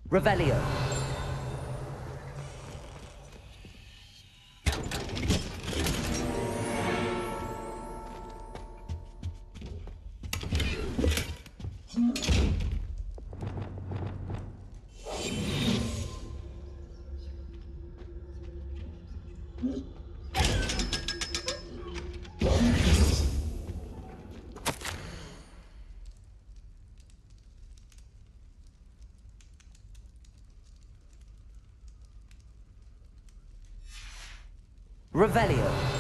Revelio. Revelio.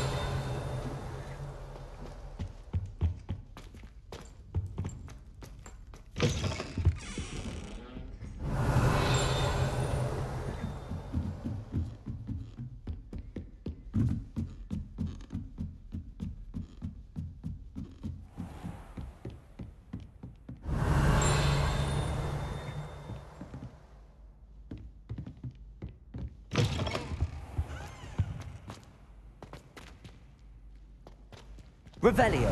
Revelio.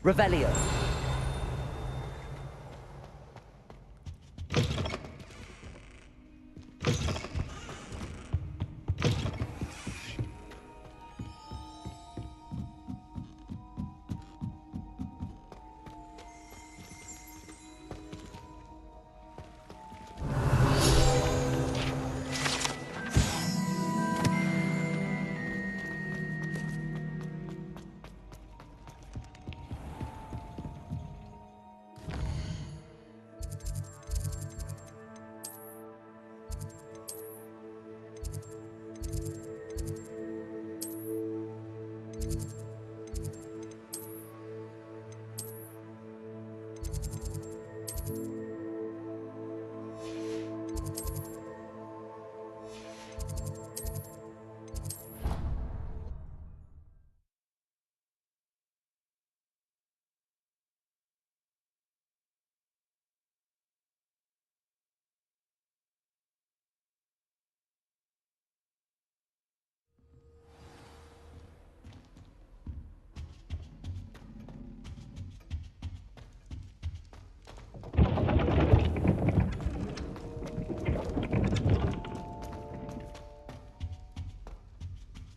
Revelio.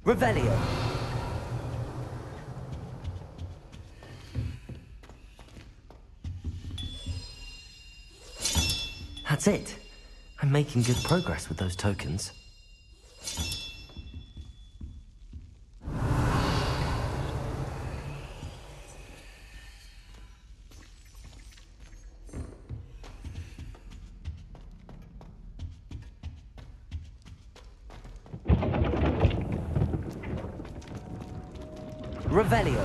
Revelio. That's it. I'm making good progress with those tokens. Revelio.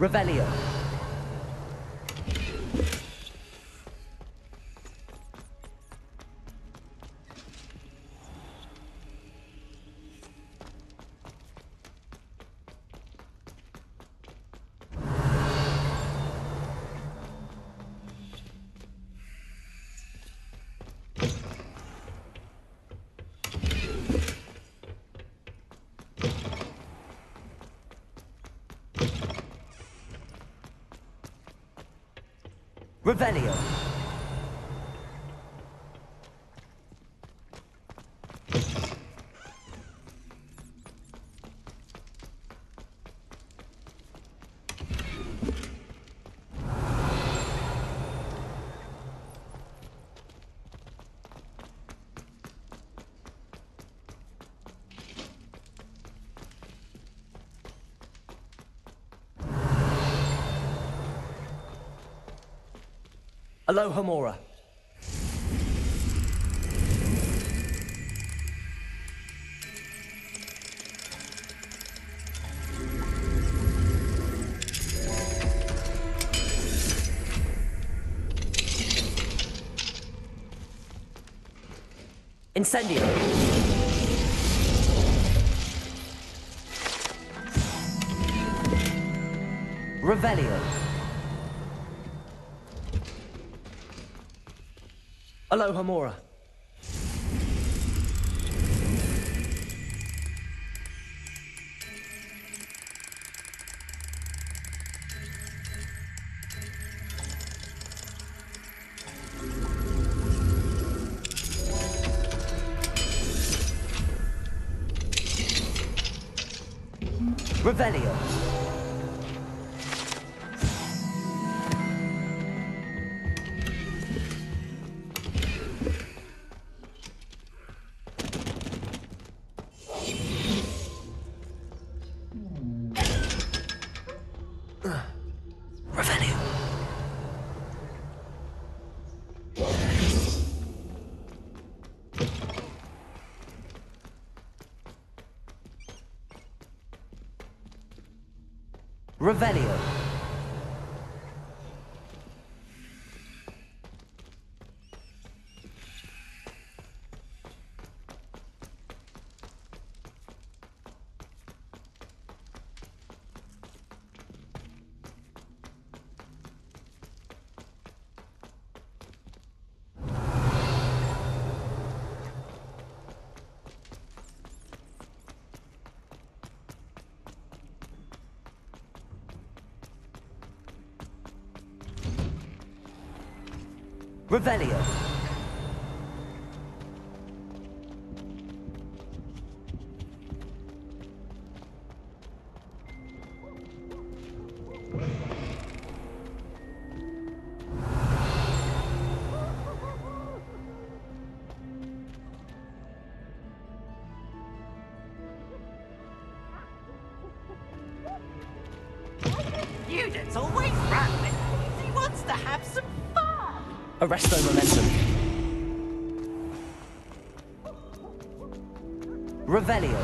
Revelio. Revelio. Alohomora. Incendio. Revelio. Alohomora. Revelio. Revelio. Revelio. Revelio. Unit's always rattling. He wants to have some fun. Arresto momentum. Revelio.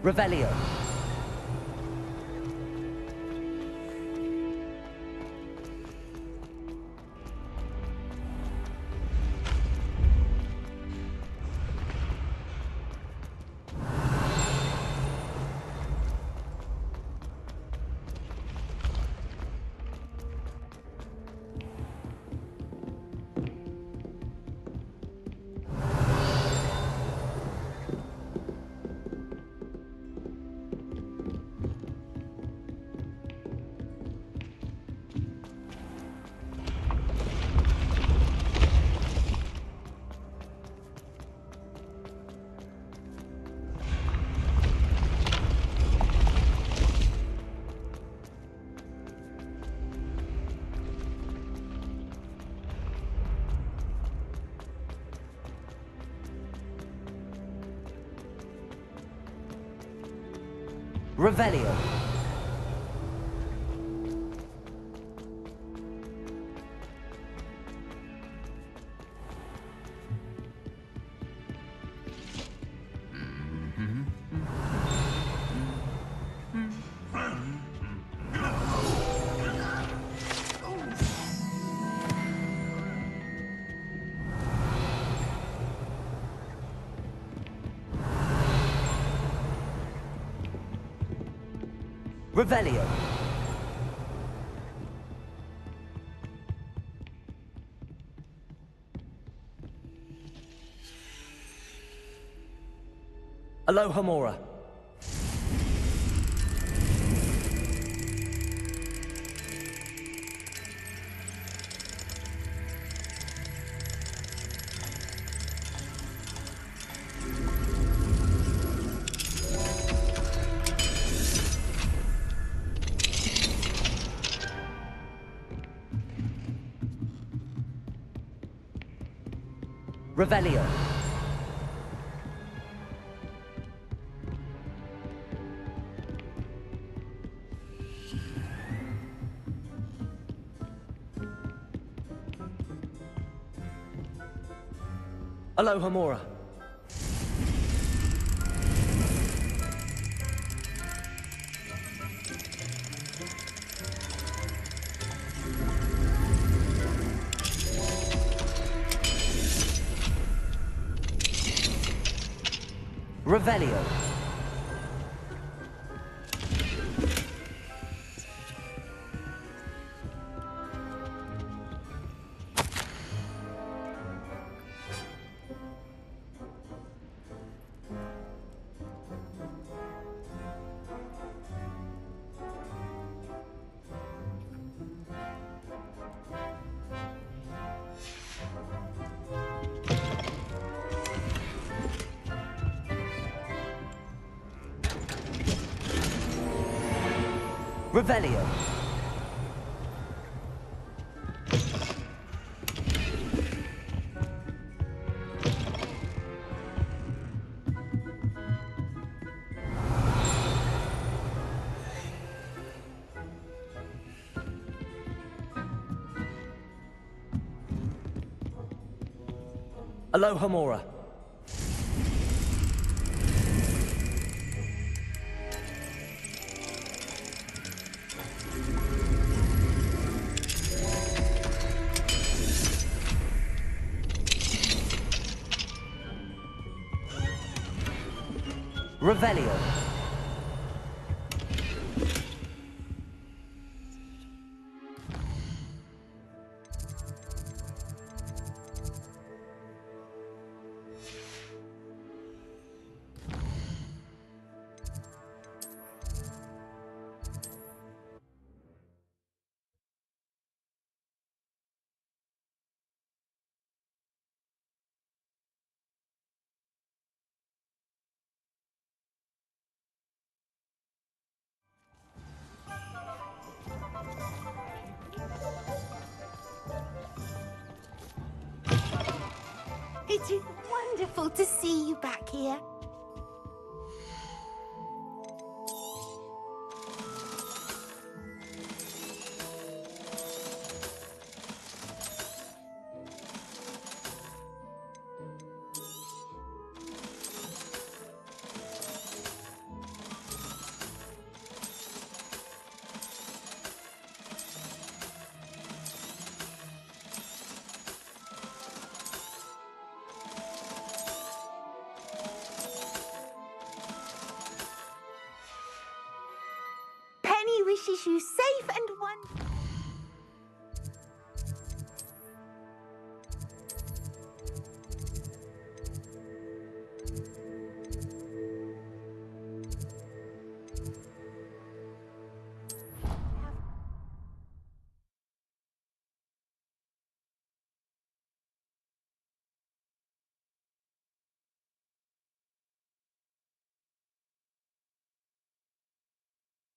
Revelio. Revelio. Revelio. Alohomora. Revelio. Alohomora. Revelio. Revelio. Alohomora. Revelio. It is wonderful to see you back here. Penny wishes you safe and wonderful.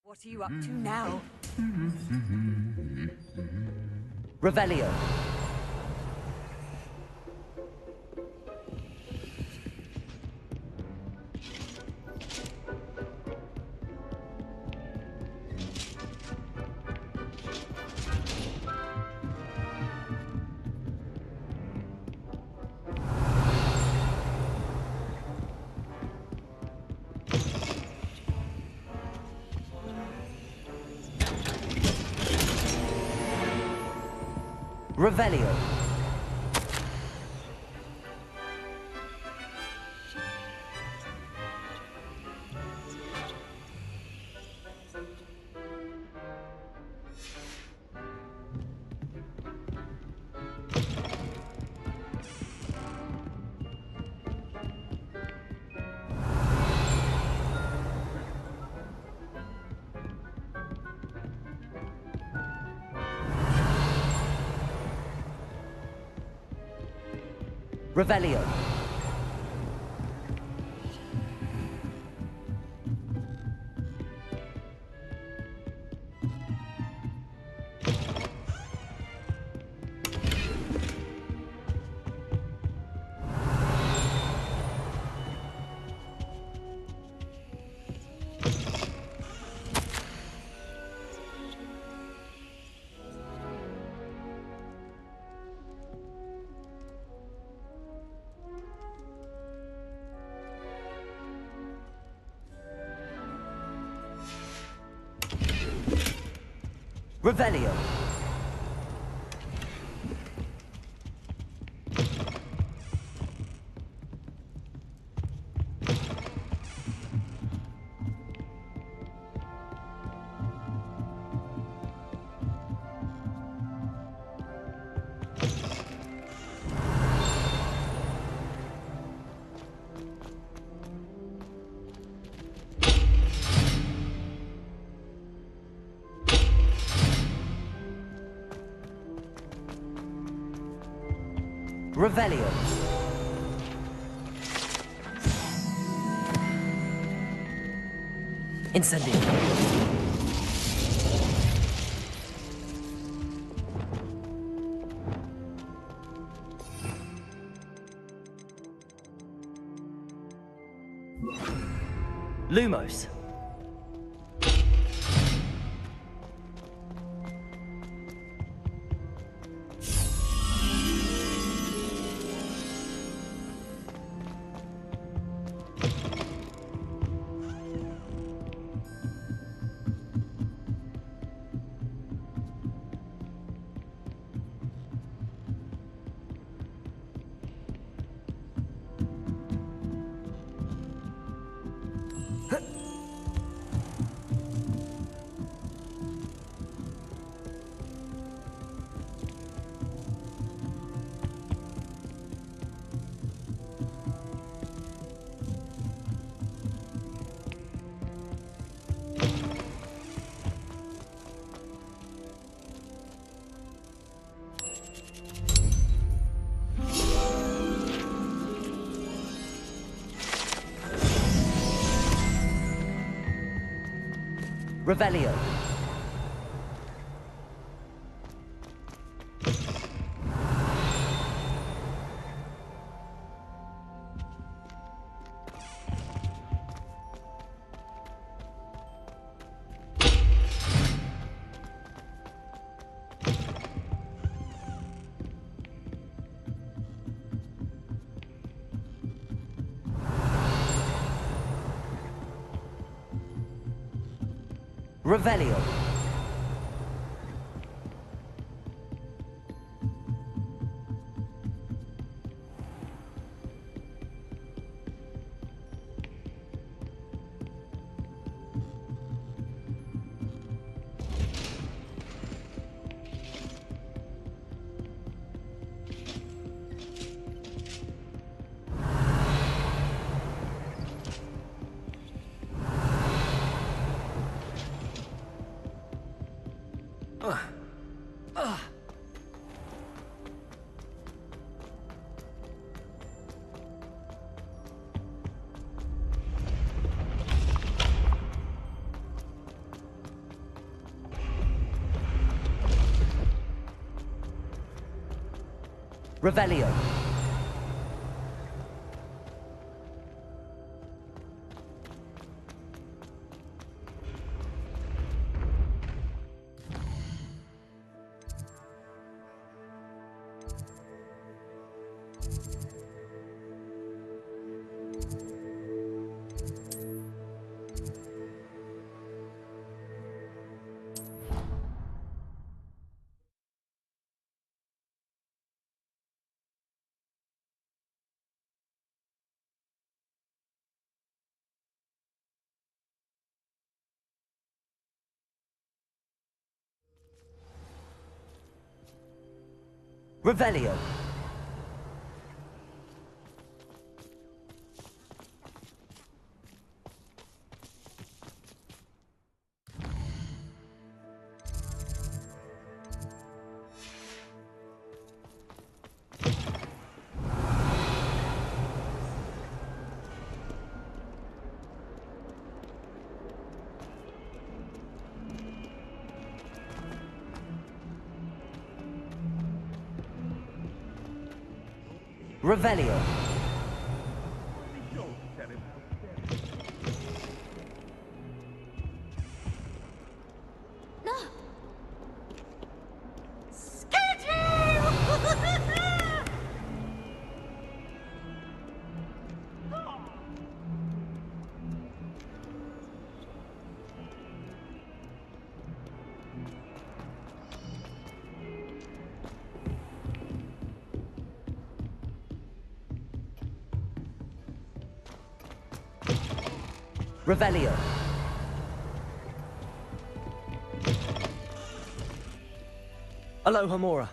What are you up to now? Revelio. Revelio. Revelio. Revelio. Revelio. Incendio. Lumos. Revelio. Revelio. Revelio. Revelio. Revelio. No. Revelio. Aloha Mora.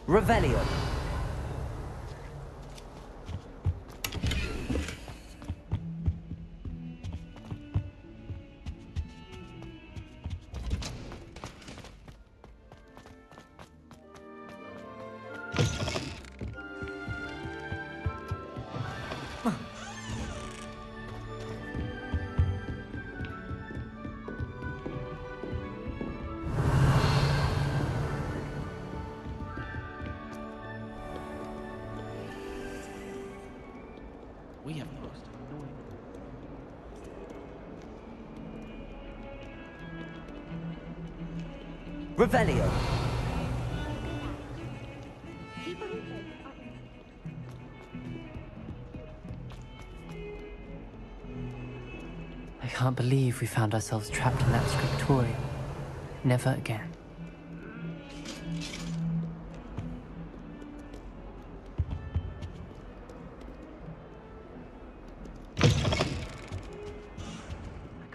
Revelio. We have the most annoying. Revelio. I can't believe we found ourselves trapped in that scriptorium. Never again. I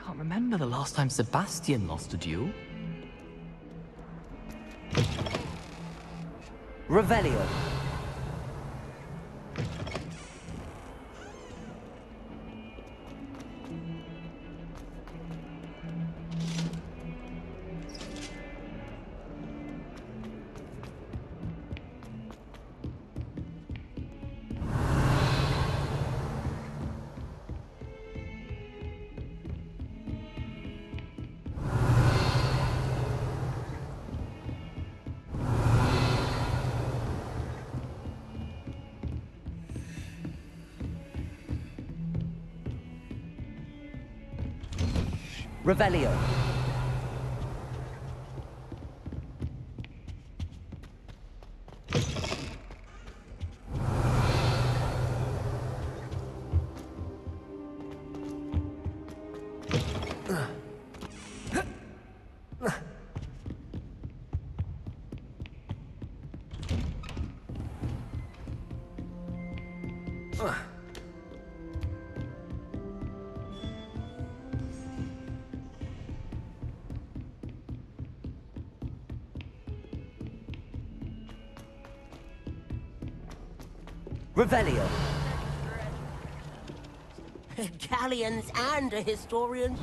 can't remember the last time Sebastian lost a duel. Revelio. Revelio. Revelio. Galleons and historians.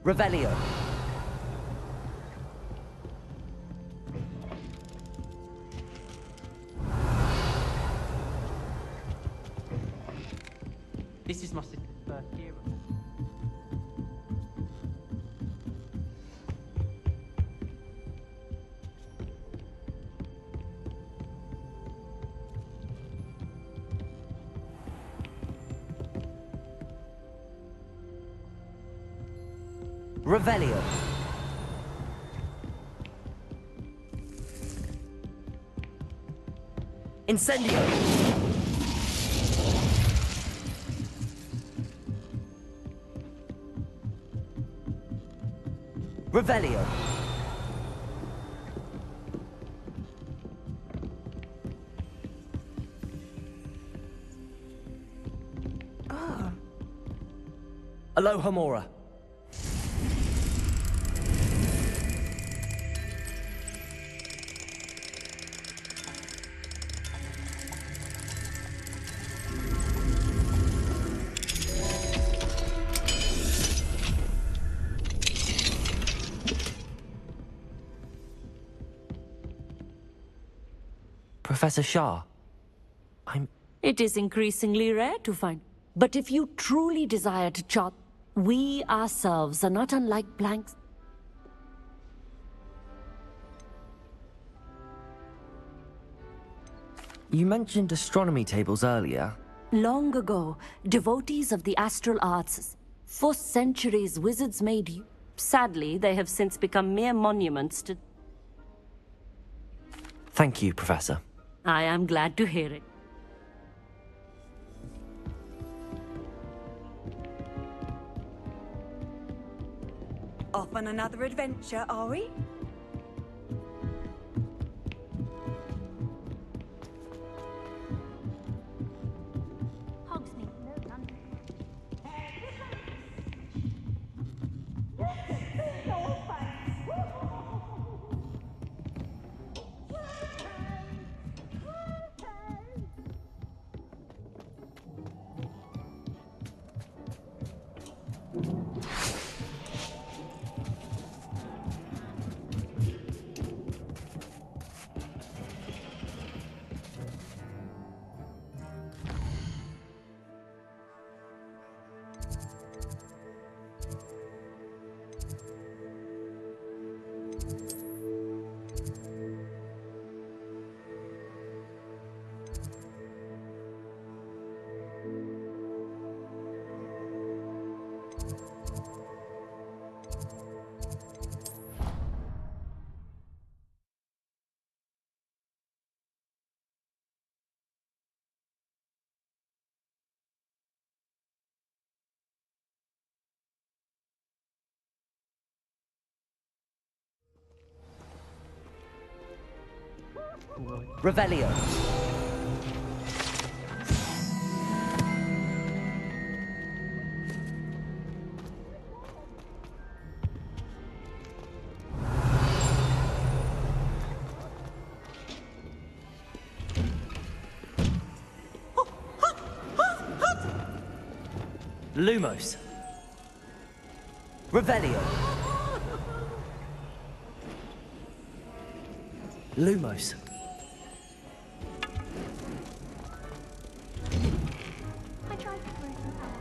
Revelio. This is my sister's first year. Revelio. Incendio. Revelio. Alohomora. Professor Shah, It is increasingly rare to find. But if you truly desire to chart, we ourselves are not unlike blanks. you mentioned astronomy tables earlier. Long ago, devotees of the astral arts, for centuries wizards made you. Sadly, they have since become mere monuments to... Thank you, Professor. I am glad to hear it. Off on another adventure, are we? Hogsmeade, no thunder. Revelio. Lumos. Revelio. Lumos. I tried to throw some power.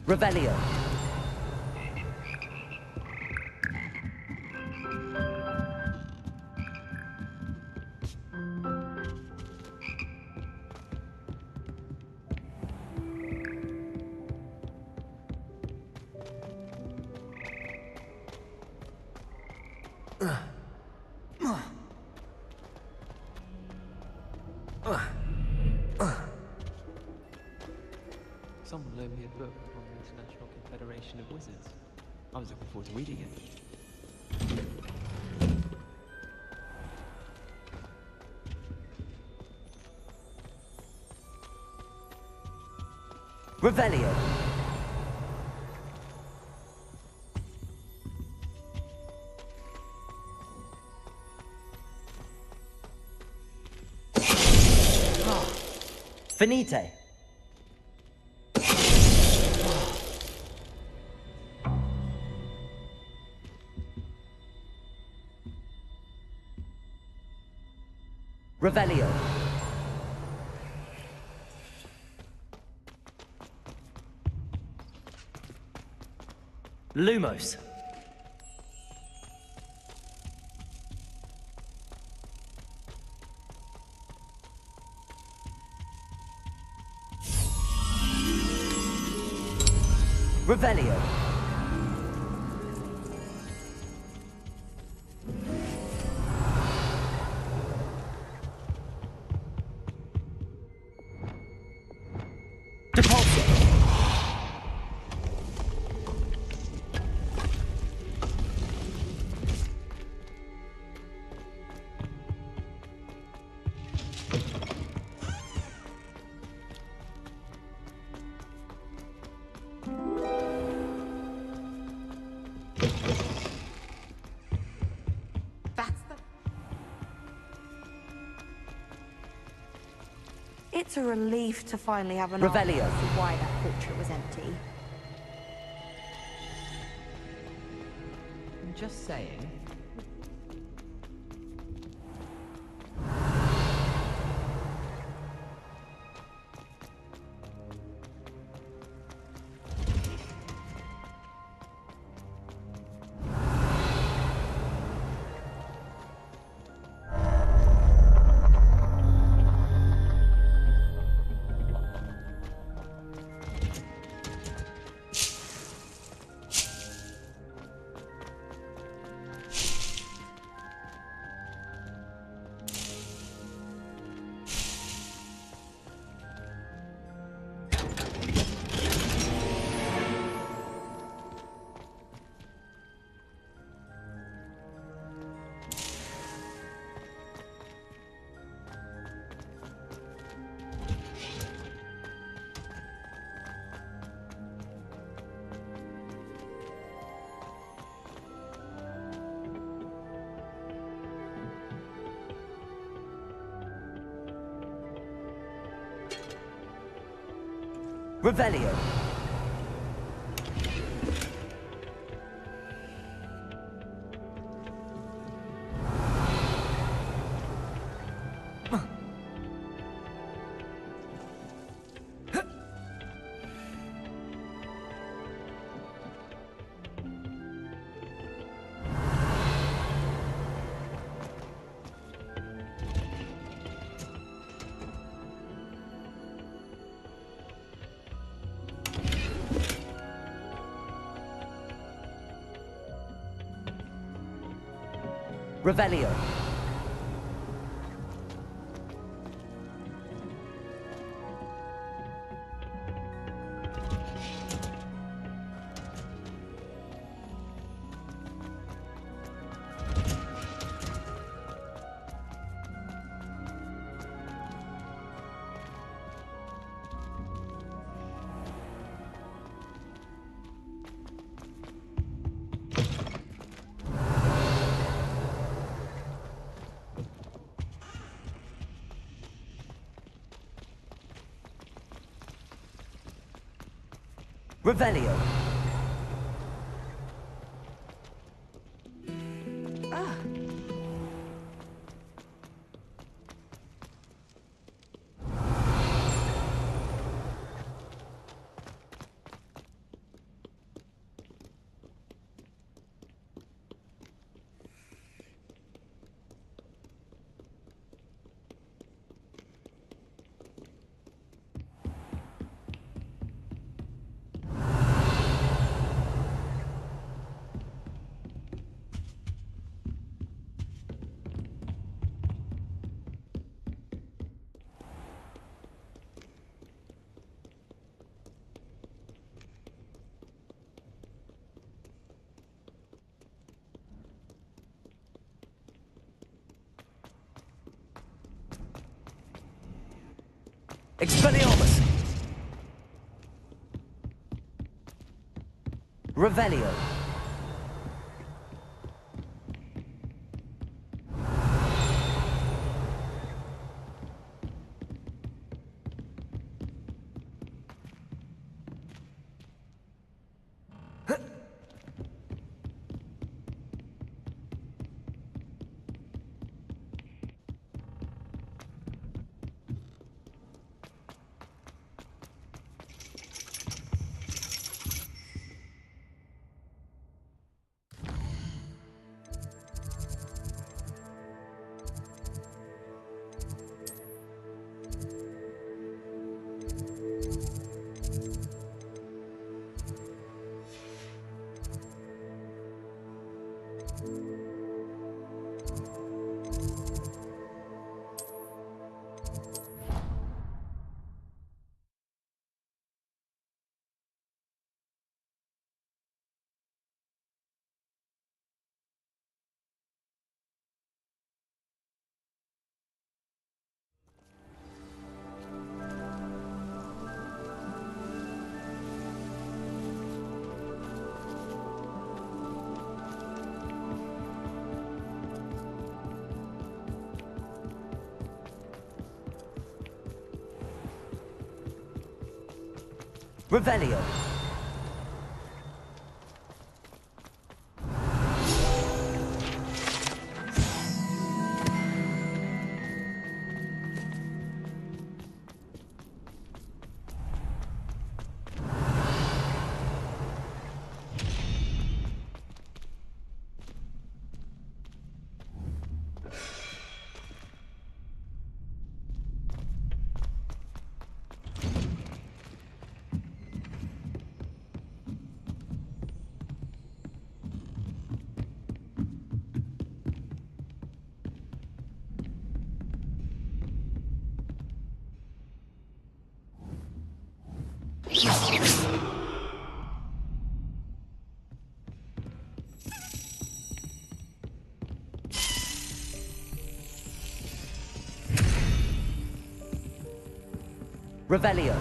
Revelio. Someone loaned me a book on the International Confederation of Wizards. I was looking forward to reading it. Revelio. Finite. Revelio. Lumos. Revelio. Depulso. That's the... It's a relief to finally have an Revelio. answer as to why that portrait was empty. I'm just saying. Revelio. Revelio. Revelio. Expelliarmus! Revelio. Revelio. Revelio.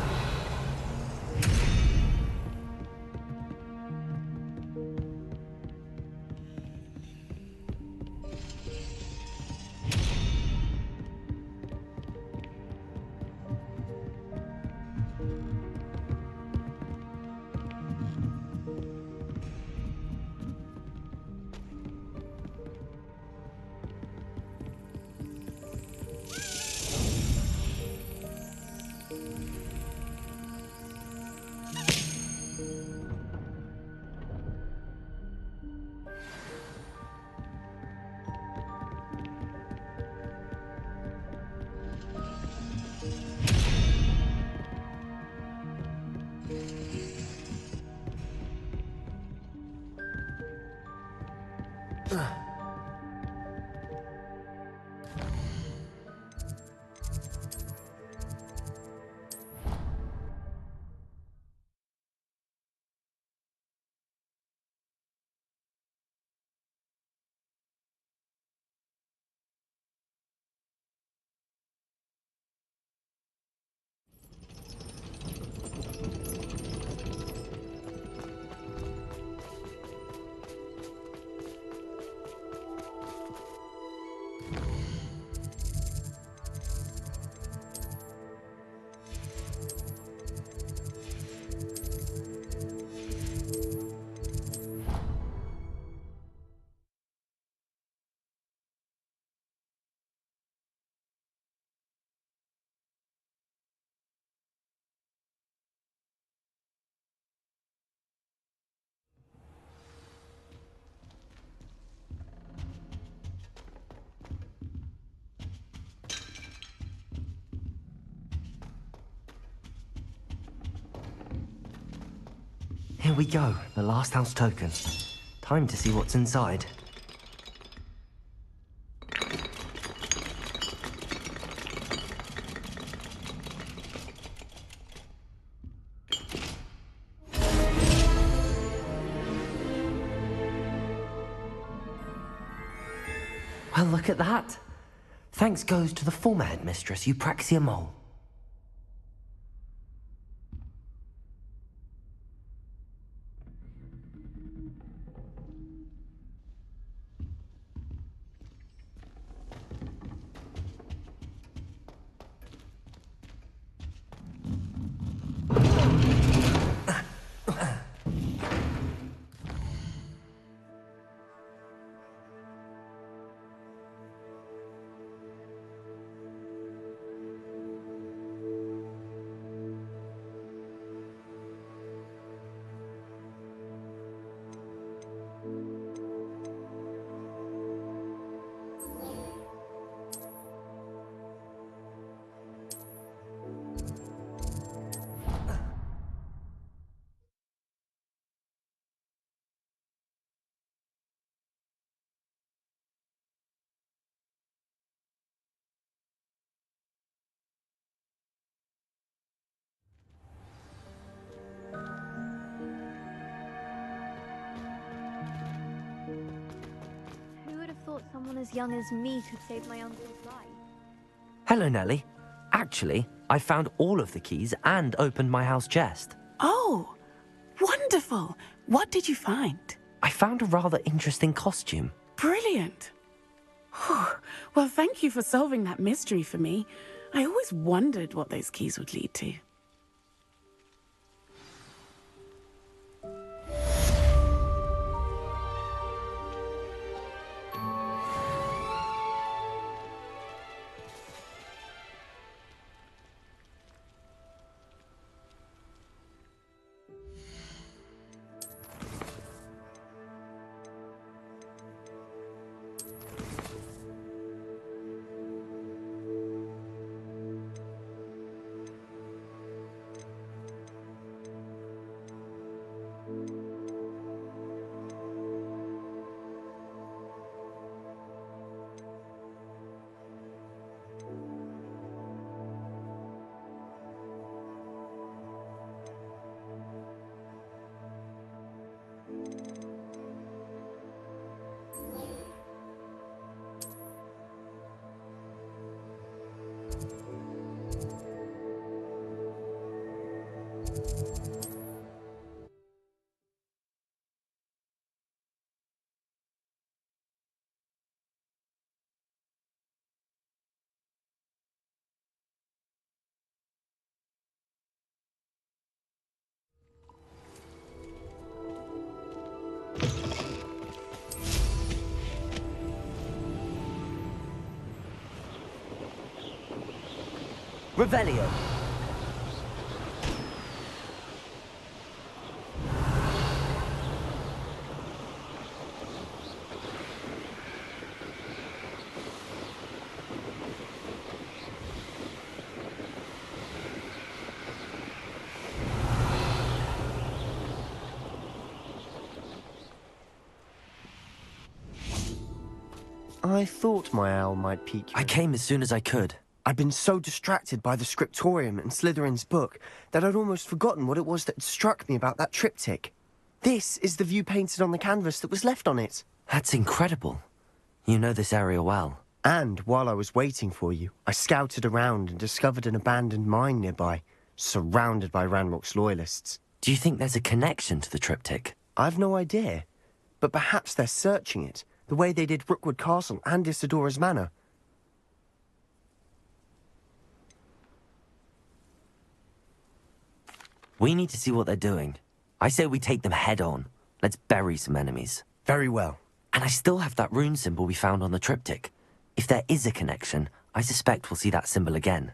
Here we go, the last house token. Time to see what's inside. Well, look at that. Thanks goes to the former headmistress, Eupraxia Mole. someone as young as me could save my uncle's life. Hello, Nellie. Actually, I found all of the keys and opened my house chest. Oh, wonderful. What did you find? I found a rather interesting costume. Brilliant. Whew. Well, thank you for solving that mystery for me. I always wondered what those keys would lead to. Revelio. I thought my owl might pique you. I came as soon as I could. I'd been so distracted by the scriptorium and Slytherin's book that I'd almost forgotten what it was that struck me about that triptych. This is the view painted on the canvas that was left on it. That's incredible. You know this area well. And while I was waiting for you, I scouted around and discovered an abandoned mine nearby, surrounded by Ranrock's loyalists. Do you think there's a connection to the triptych? I've no idea, but perhaps they're searching it, the way they did Rookwood Castle and Isidora's Manor. We need to see what they're doing. I say we take them head on. Let's bury some enemies. Very well. And I still have that rune symbol we found on the triptych. If there is a connection, I suspect we'll see that symbol again.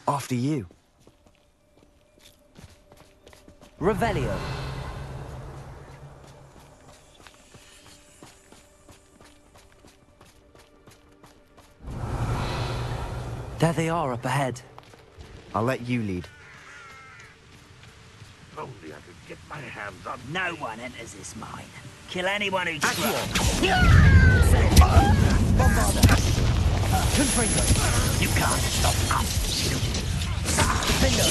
After you. Revelio. There they are up ahead. I'll let you lead. Only I could get my hands on... No one enters this mine. Kill anyone who tries. Confringo. You can't stop us. Defendo.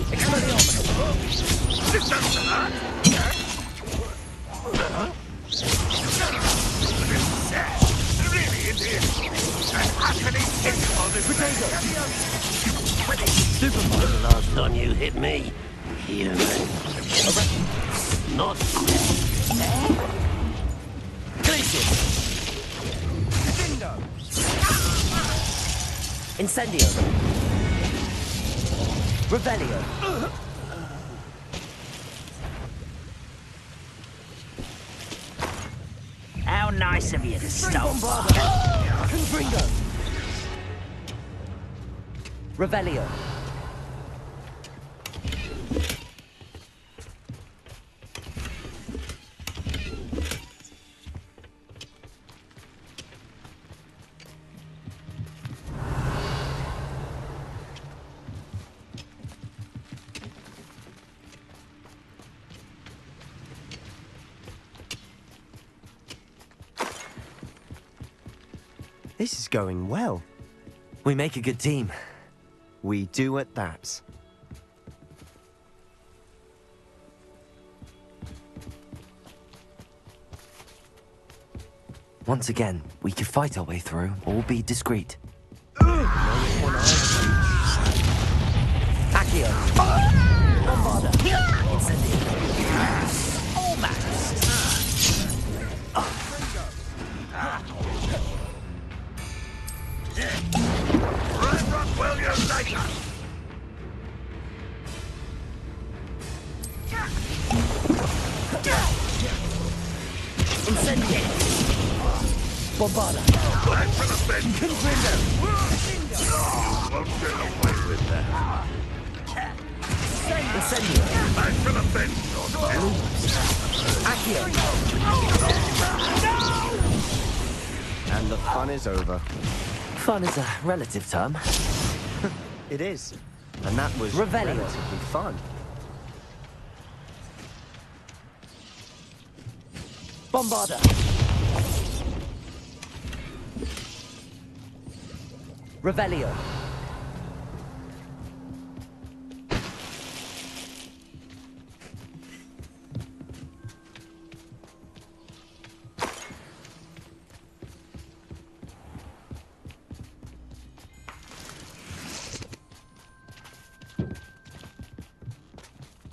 Expelliarmus. This doesn't hurt. Really, it is. And how can he take all this? Superman. The last time you hit me, human. Not Glacius. Incendio. Revelio. How nice of you to stop. Confringo. Revelio. This is going well. We make a good team. We do at that. Once again, we could fight our way through or be discreet. Accio. Bombarda. Incendio. Almost. Will you like us? Incendio. Bombarda. Back to the bench. Confringo. Won't get away with that. Incendio. Back to the bench. Accio. And the fun is over. Fun is a relative term. It is. And that was Revelio. relatively fun. Bombarda. Revelio.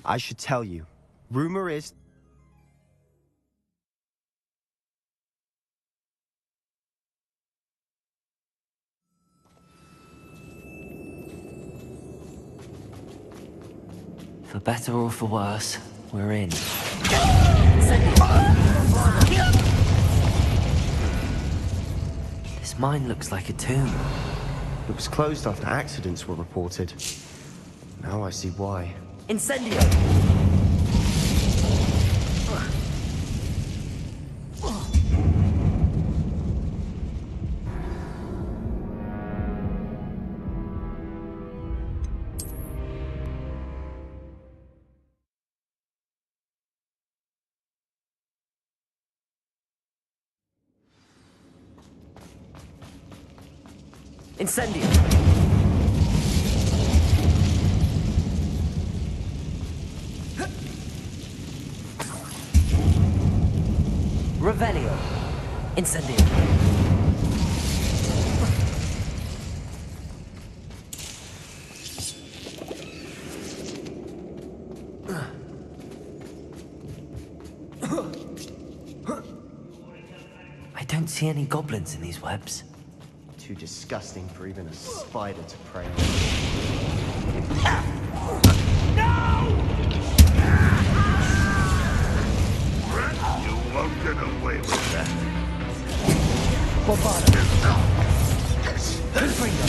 I should tell you. Rumor is For better or for worse, we're in. This mine looks like a tomb. it was closed after accidents were reported. Now I see why. Incendio. Incendio. Revelio. Incendio. I don't see any goblins in these webs. Too disgusting for even a spider to prey on. You won't get away with that. Bombarda. Confringo.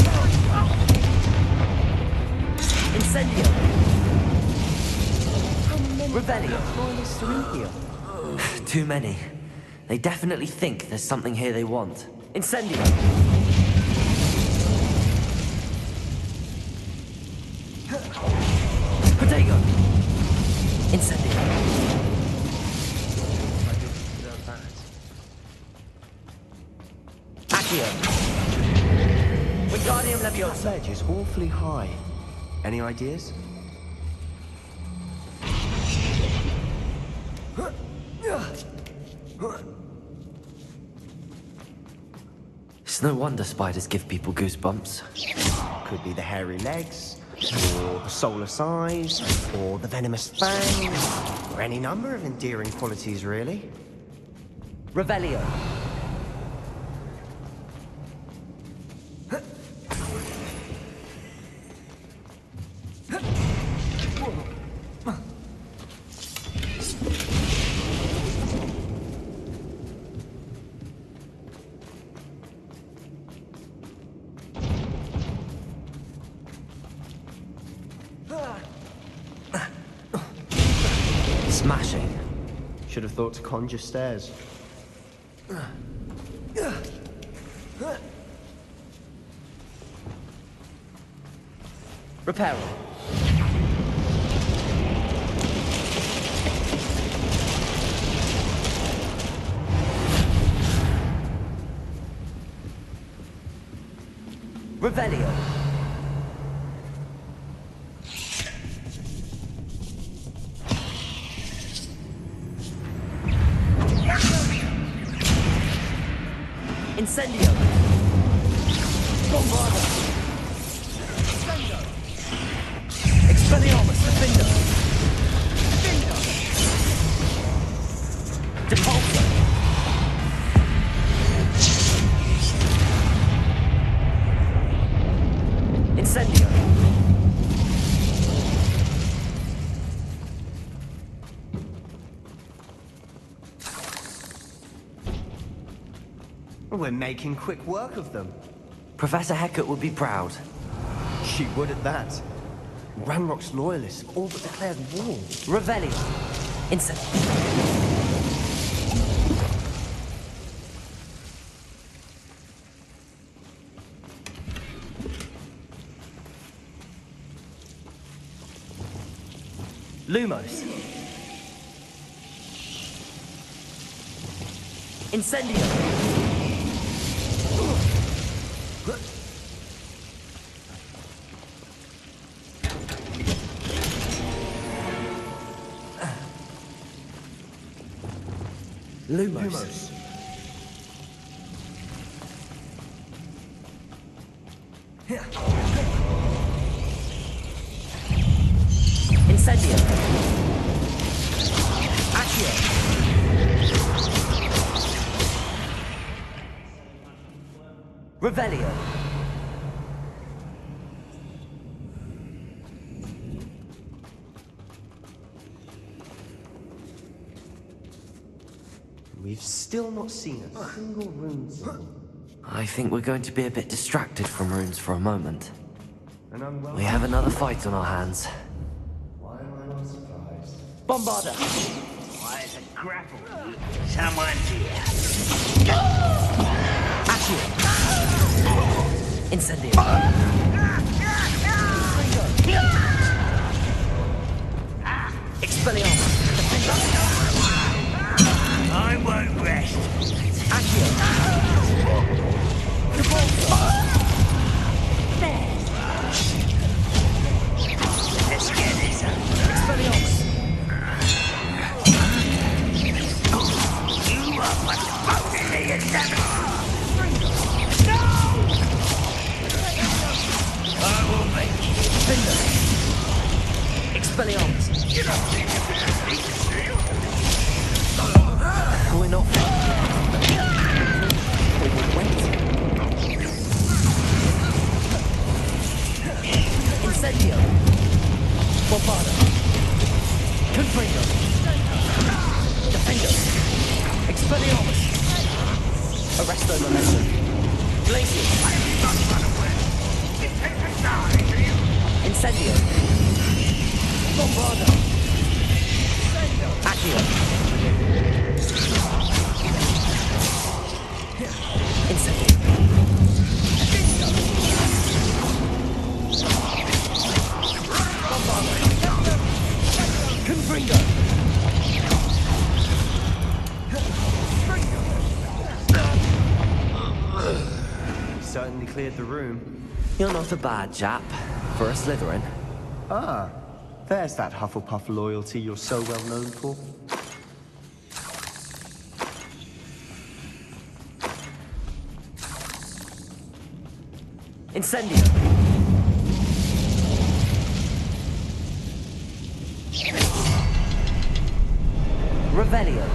Incendio. Revelio. Too many. They definitely think there's something here they want. Incendio. Protego. Incendio. Accio. Wingardium That Leviosa. ledge is awfully high. Any ideas? It's no wonder spiders give people goosebumps. Could be the hairy legs, or the soulless eyes, or the venomous fangs, or any number of endearing qualities, really. Revelio. Smashing. Should have thought to conjure stairs. Reparo. Revelio. Incendio! Bombarda! Expelliarmus! Defender! Depulsor! Incendio! We're making quick work of them. Professor Hecat would be proud. She would at that. Ranrock's loyalists all but declared war. Revelio! Incendio! Lumos! Incendio! Lumos. Incendio. Accio. Revelio. We've still not seen a single rune symbol. I think we're going to be a bit distracted from runes for a moment. And I'm well. We have another fight on our hands. Why am I not surprised? Bombarda. Why is a grapple? Someone's here. Accio. Incendio. Expelliarmus. I won't rest. Accio. Let's get this up. Expelliarmus. You are what's supposed to be a devil. I will make you. Defender. Expelliarmus. You don't think you can beat the seal? We're not. We will wait. Incendio. Bombarda. Confringo. Defender. Expelliarmus. Arresto momentum. Glacier. Incendio. Bombarda. Accio. Incendio. Bombarda. Confringo. Certainly cleared the room. You're not a bad chap for a Slytherin. Ah, there's that Hufflepuff loyalty you're so well known for. Incendio. Revelio.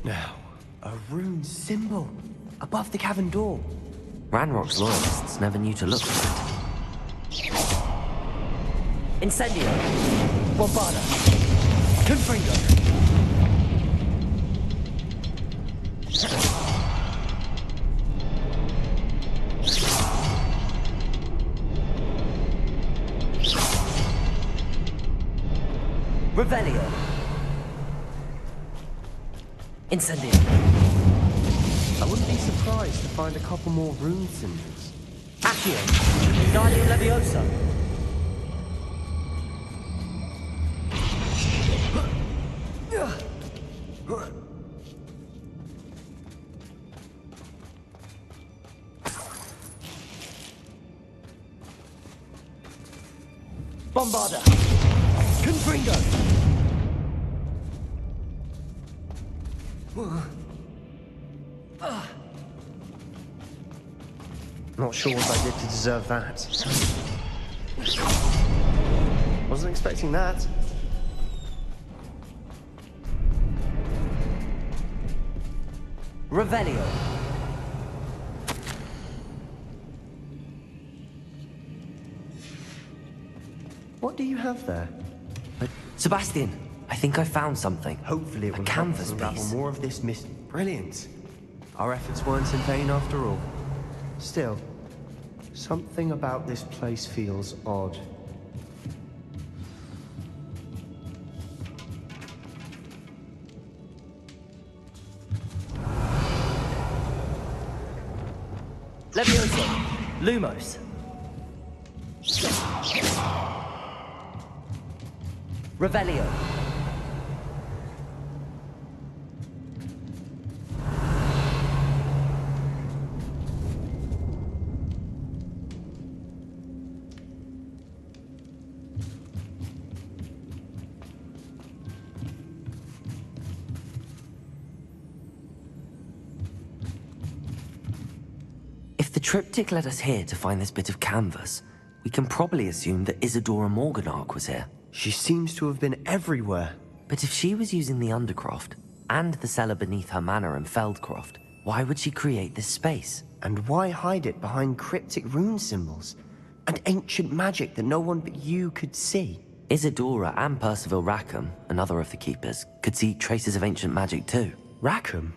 Now, a rune symbol above the cavern door. Ranrock's loyalists never knew to look for it. Incendio. Bombarda. Confringo. Revelio. Incendio. I wouldn't be surprised to find a couple more rune symbols. Accio. Guardian Leviosa. Bombarda. Confringo. Not sure what I did to deserve that. Wasn't expecting that. Revelio. What do you have there? Sebastian, I think I found something. Hopefully it A will canvas help us piece. unravel more of this mystery. Brilliant. Our efforts weren't in vain after all. Still, something about this place feels odd. Levioso. Lumos. Revelio. If the triptych led us here to find this bit of canvas, we can probably assume that Isadora Morganach was here. She seems to have been everywhere. But if she was using the Undercroft, and the cellar beneath her manor in Feldcroft, why would she create this space? And why hide it behind cryptic rune symbols? And ancient magic that no one but you could see? Isadora and Percival Rackham, another of the Keepers, could see traces of ancient magic too. Rackham?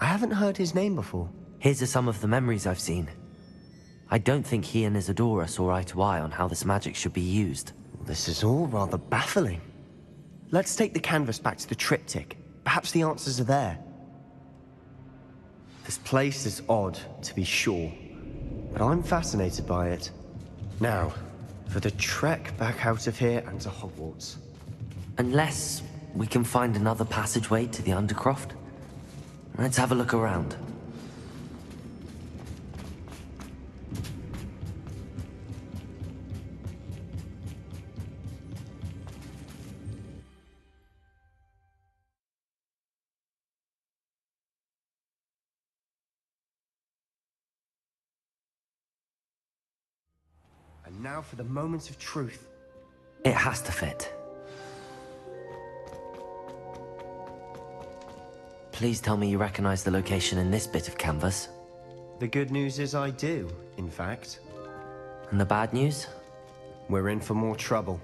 I haven't heard his name before. His are some of the memories I've seen. I don't think he and Isadora saw eye to eye on how this magic should be used. This is all rather baffling. Let's take the canvas back to the triptych. Perhaps the answers are there. This place is odd, to be sure, but I'm fascinated by it. Now, for the trek back out of here and to Hogwarts. Unless we can find another passageway to the Undercroft. Let's have a look around. And now for the moment of truth. It has to fit. Please tell me you recognize the location in this bit of canvas. The good news is I do, in fact. And the bad news? We're in for more trouble.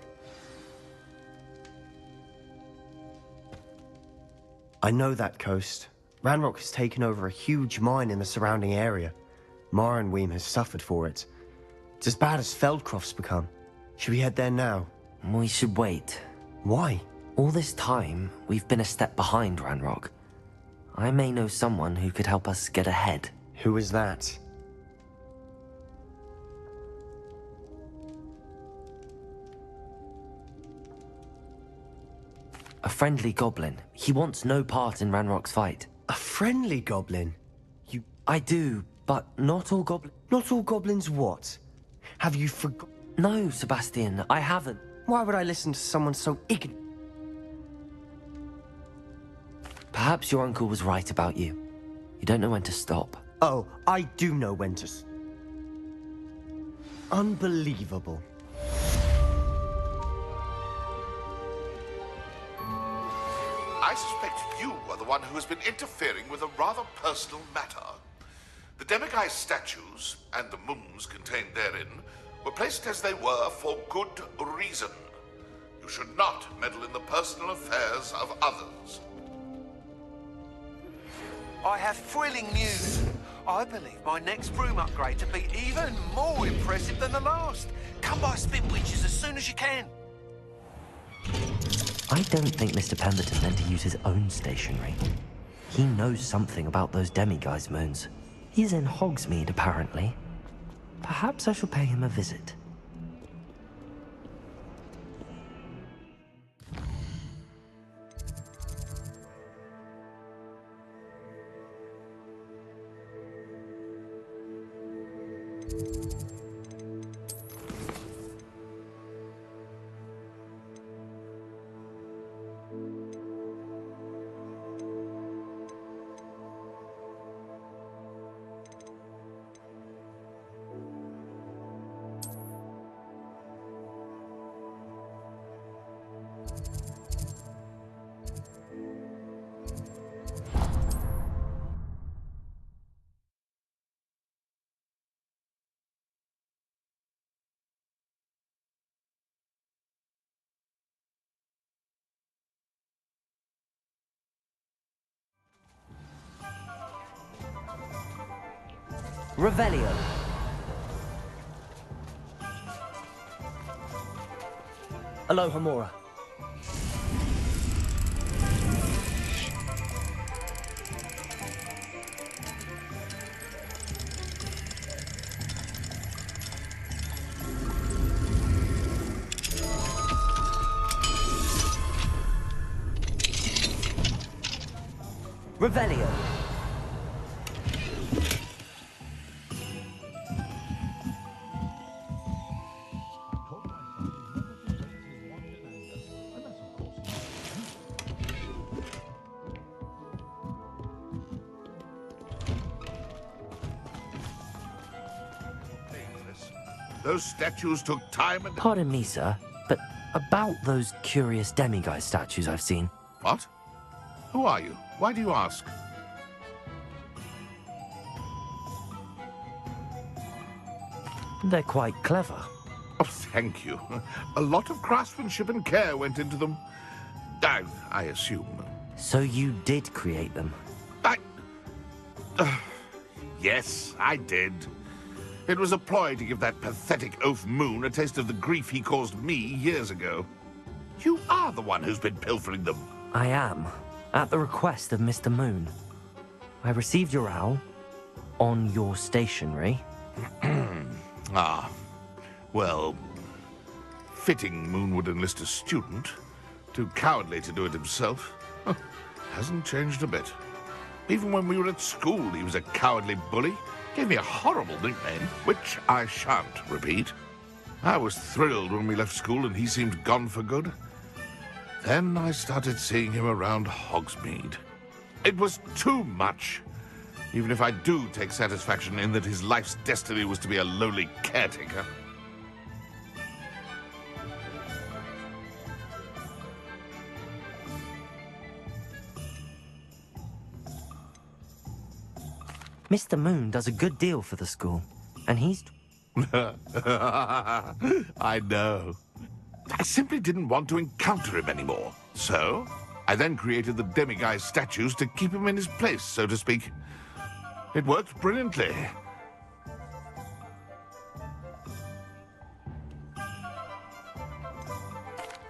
I know that coast. Ranrock has taken over a huge mine in the surrounding area. Marrenweem has suffered for it. It's as bad as Feldcroft's become. Should we head there now? We should wait. Why? All this time, we've been a step behind Ranrock. I may know someone who could help us get ahead. Who is that? A friendly goblin. He wants no part in Ranrock's fight. A friendly goblin? I do, but not all goblins... Not all goblins what? Have you forgot? No, Sebastian, I haven't. Why would I listen to someone so ignorant? Perhaps your uncle was right about you. You don't know when to stop. Oh, I do know when to... Unbelievable. I suspect you are the one who has been interfering with a rather personal matter. The Demiguise statues, and the moons contained therein, were placed as they were for good reason. You should not meddle in the personal affairs of others. I have thrilling news. I believe my next room upgrade to be even more impressive than the last. Come by Spinwitches as soon as you can. I don't think Mr. Pemberton meant to use his own stationery. He knows something about those Demiguise moons. He's in Hogsmeade, apparently. Perhaps I shall pay him a visit. Revelio. Alohomora. Revelio. Those statues took time and... Pardon me, sir, but about those curious demiguise statues I've seen. What? Who are you? Why do you ask? They're quite clever. Oh, thank you. A lot of craftsmanship and care went into them. I assume. So you did create them? Yes, I did. It was a ploy to give that pathetic oaf Moon a taste of the grief he caused me years ago. You are the one who's been pilfering them. I am, at the request of Mr. Moon. I received your owl on your stationery. Well, fitting Moon would enlist a student. Too cowardly to do it himself. Hasn't changed a bit. Even when we were at school, he was a cowardly bully. Gave me a horrible nickname, which I shan't repeat. I was thrilled when we left school and he seemed gone for good. Then I started seeing him around Hogsmeade. It was too much. Even if I do take satisfaction in that his life's destiny was to be a lowly caretaker. Mr. Moon does a good deal for the school, and he's... I know. I simply didn't want to encounter him anymore. So, I then created the demiguise statues to keep him in his place, so to speak. It worked brilliantly.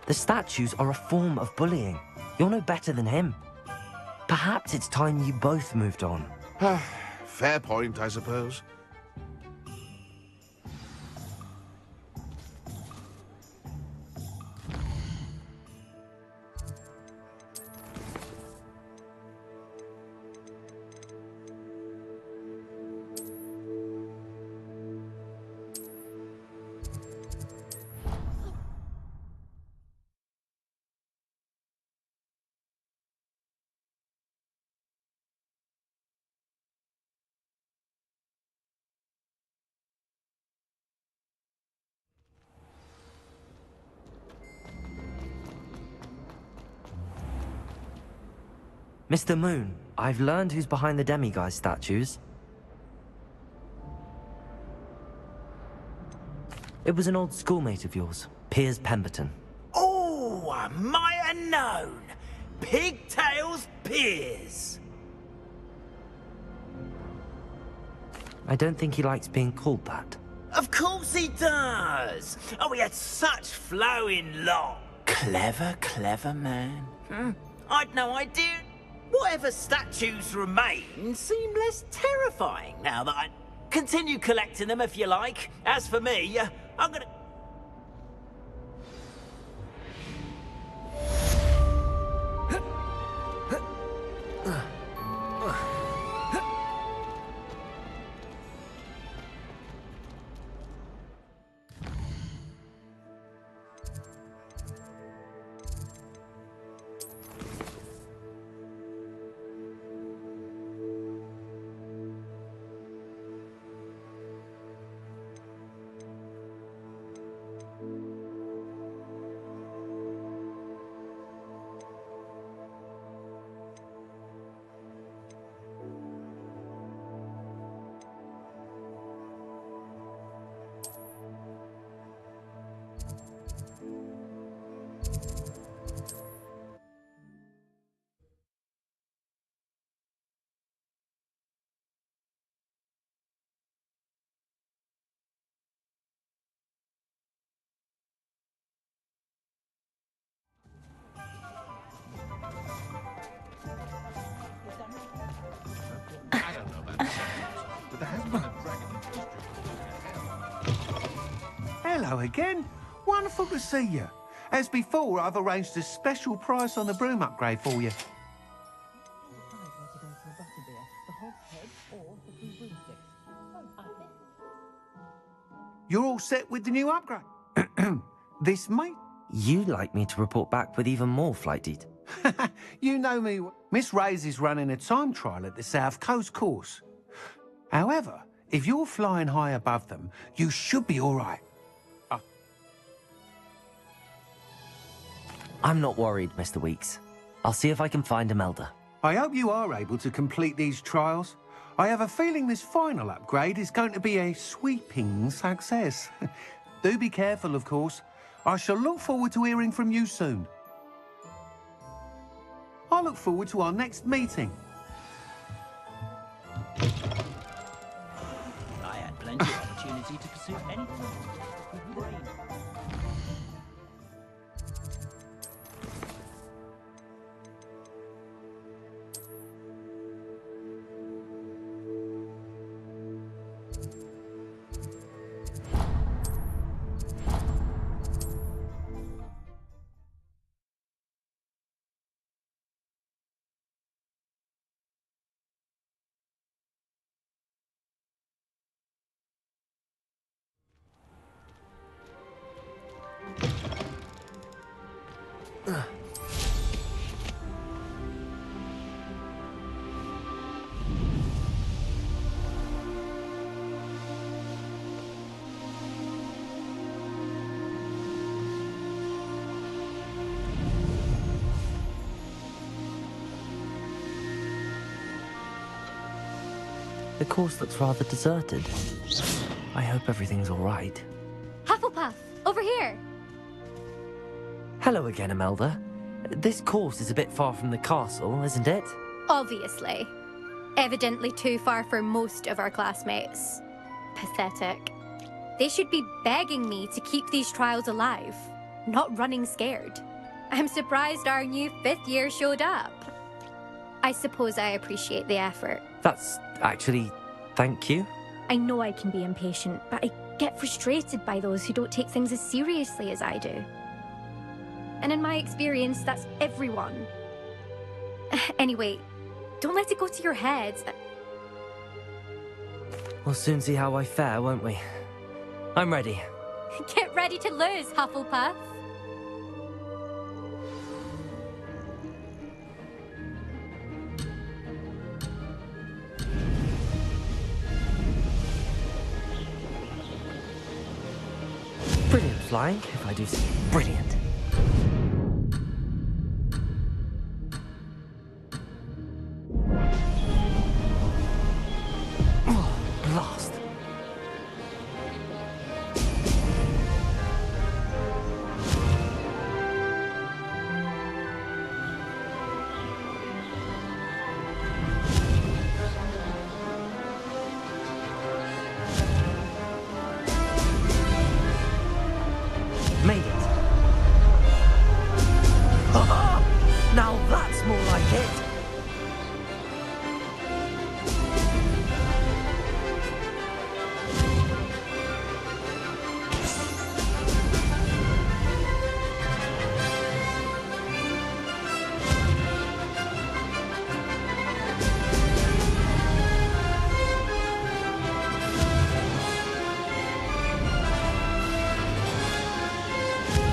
The statues are a form of bullying. You're no better than him. Perhaps it's time you both moved on. Fair point, I suppose. Mr. Moon, I've learned who's behind the demiguise statues. It was an old schoolmate of yours, Piers Pemberton. Oh, I might have known. Pigtails Piers. I don't think he likes being called that. Of course he does. Oh, he had such flowing lock. Clever, clever man. I'd no idea. Whatever statues remain seem less terrifying now that I... Continue collecting them if you like. As for me, I'm gonna... Hello again. Wonderful to see you. As before, I've arranged a special price on the broom upgrade for you. You're all set with the new upgrade. This, mate? You'd like me to report back with even more flight details? You know me. Miss Ray's is running a time trial at the South Coast course. However, if you're flying high above them, you should be all right. I'm not worried, Mr. Weeks. I'll see if I can find Imelda. I hope you are able to complete these trials. I have a feeling this final upgrade is going to be a sweeping success. Do be careful, of course. I shall look forward to hearing from you soon. I look forward to our next meeting. I had plenty of opportunity to pursue anything. The course looks rather deserted. I hope everything's all right. Hufflepuff, over here. Hello again, Imelda. This course is a bit far from the castle, isn't it? Obviously. Evidently too far for most of our classmates. Pathetic. They should be begging me to keep these trials alive, not running scared. I'm surprised our new 5th year showed up. I suppose I appreciate the effort. That's actually... thank you. I know I can be impatient, but I get frustrated by those who don't take things as seriously as I do. And in my experience, that's everyone. Anyway, don't let it go to your head. We'll soon see how I fare, won't we? I'm ready. Get ready to lose, Hufflepuff. Brilliant flying, if I do say. Brilliant. Oh, blast. Made it. Now that's more like it.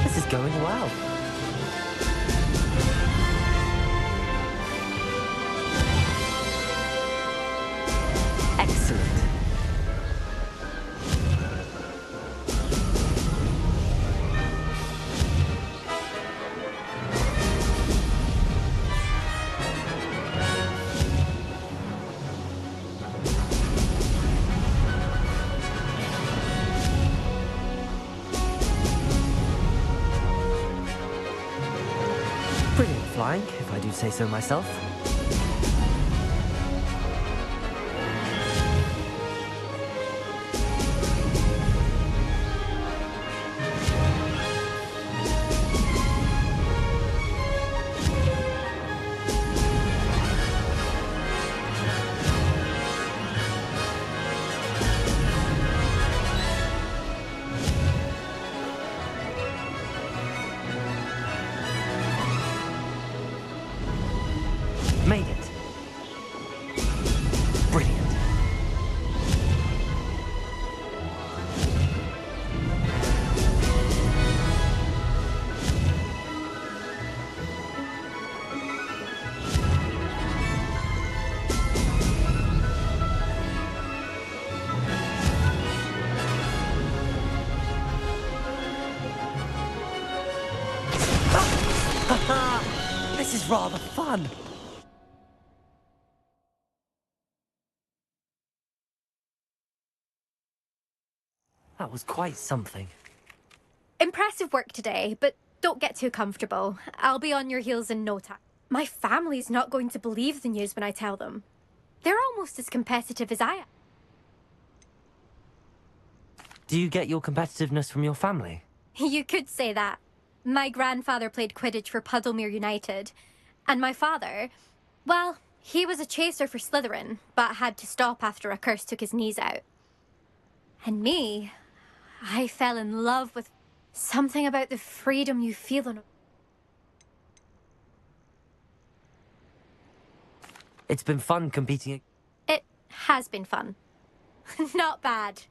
This is going well. Excellent. Brilliant flying, if I do say so myself. This is rather fun. That was quite something. Impressive work today, but don't get too comfortable. I'll be on your heels in no time. My family's not going to believe the news when I tell them. They're almost as competitive as I am. Do you get your competitiveness from your family? You could say that. My grandfather played Quidditch for Puddlemere United. And my father, well, he was a chaser for Slytherin, but had to stop after a curse took his knees out. And me, I fell in love with something about the freedom you feel on. It's been fun competing. It has been fun. Not bad.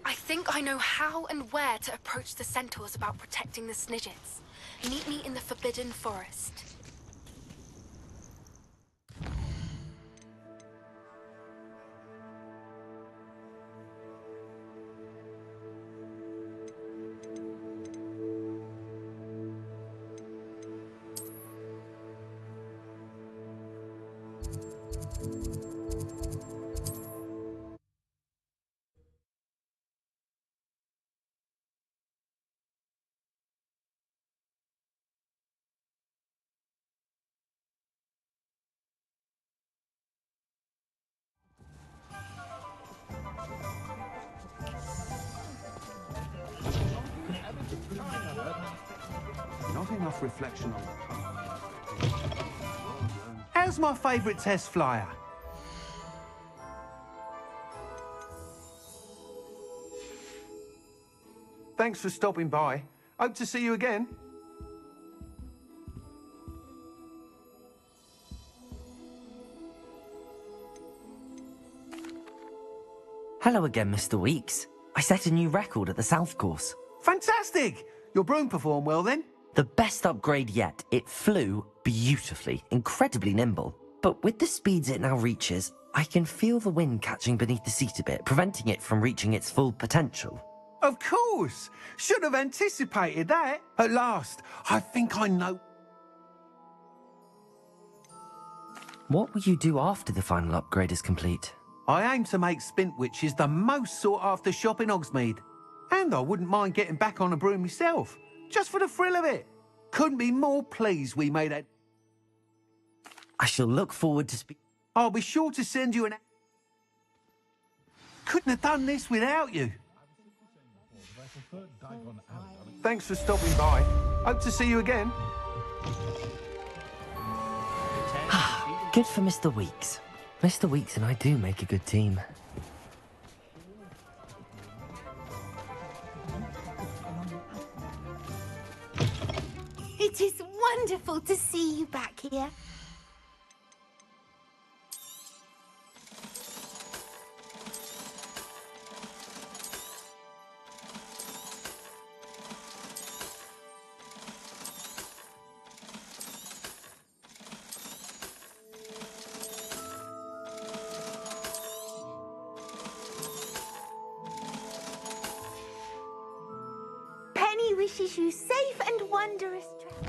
I think I know how and where to approach the centaurs about protecting the Snidgets. Meet me in the Forbidden Forest. Not enough reflection on the... How's my favourite test flyer? Thanks for stopping by. Hope to see you again. Hello again, Mr. Weeks. I set a new record at the South Course. Fantastic! Your broom performed well then? The best upgrade yet. It flew beautifully, incredibly nimble. But with the speeds it now reaches, I can feel the wind catching beneath the seat a bit, preventing it from reaching its full potential. Of course! Should have anticipated that. At last, I think I know... What will you do after the final upgrade is complete? I aim to make Spintwitches the most sought-after shop in Hogsmeade. And I wouldn't mind getting back on a broom myself, just for the thrill of it. Couldn't be more pleased we made that... I shall look forward to I'll be sure to send you an... Couldn't have done this without you. Thanks for stopping by. Hope to see you again. Good for Mr. Weeks. Mr. Weeks and I do make a good team. It is wonderful to see you back here. Penny wishes you safe and wondrous travel.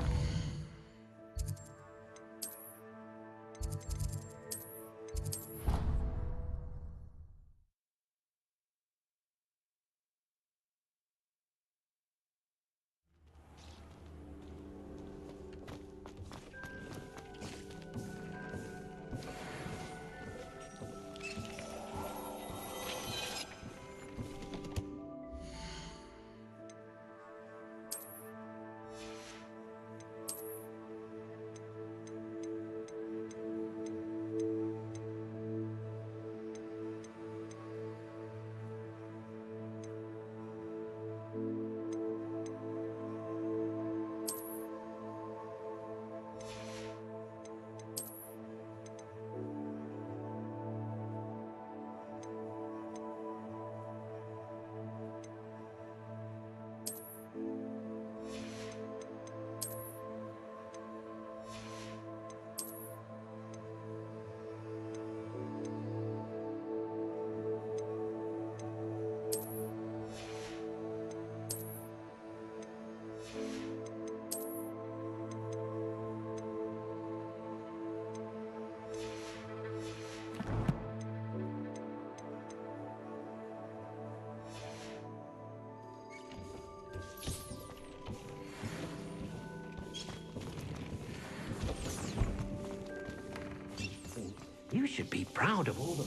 should be proud of all the...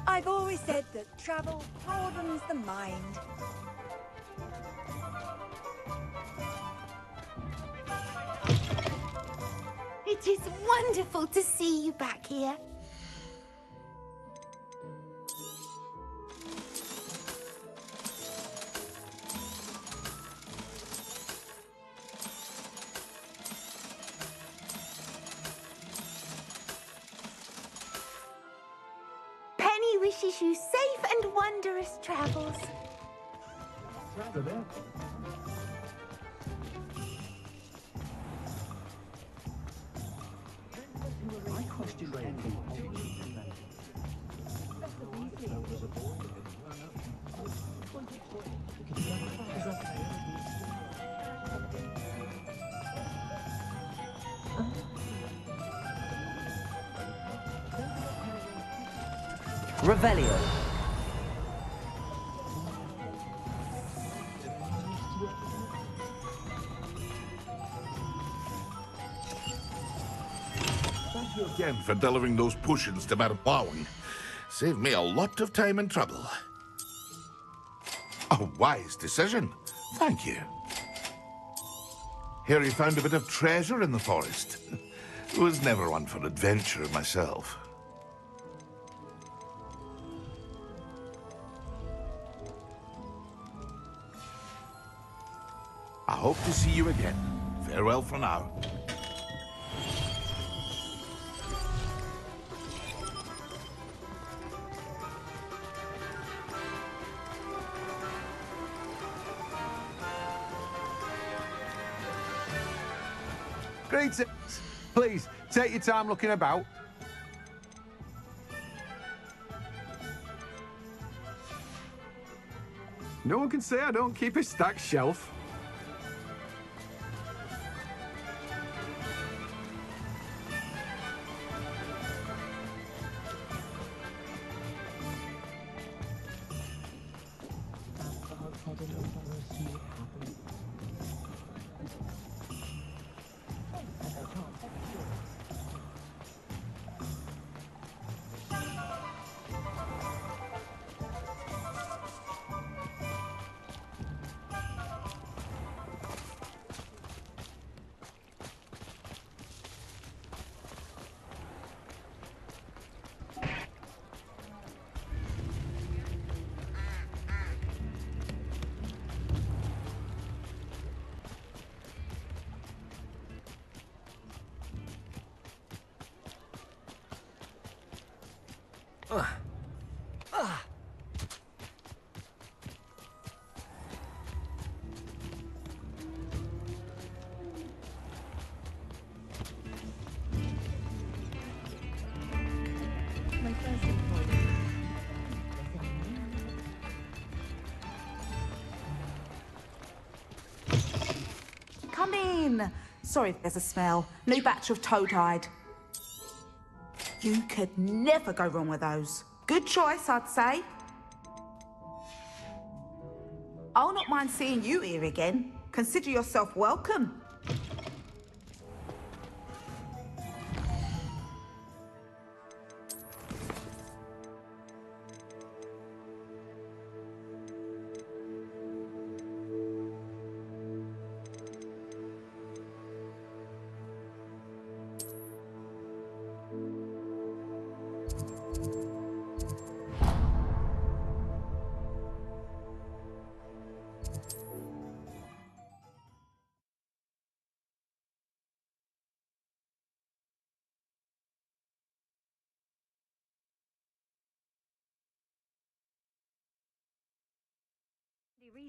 I've always said that travel broadens the mind. It is wonderful to see you back here. Penny wishes you safe and wondrous travels. Revelio. Thank you again for delivering those potions to Madame Wowie. Saved me a lot of time and trouble. A wise decision. Thank you. Here he found a bit of treasure in the forest. Was never one for adventure myself. I hope to see you again. Farewell for now. Greetings. Please, take your time looking about. No one can say I don't keep a stacked shelf. Come in. Sorry if there's a smell. New batch of toad-hide. You could never go wrong with those. Good choice, I'd say. I'll not mind seeing you here again. Consider yourself welcome.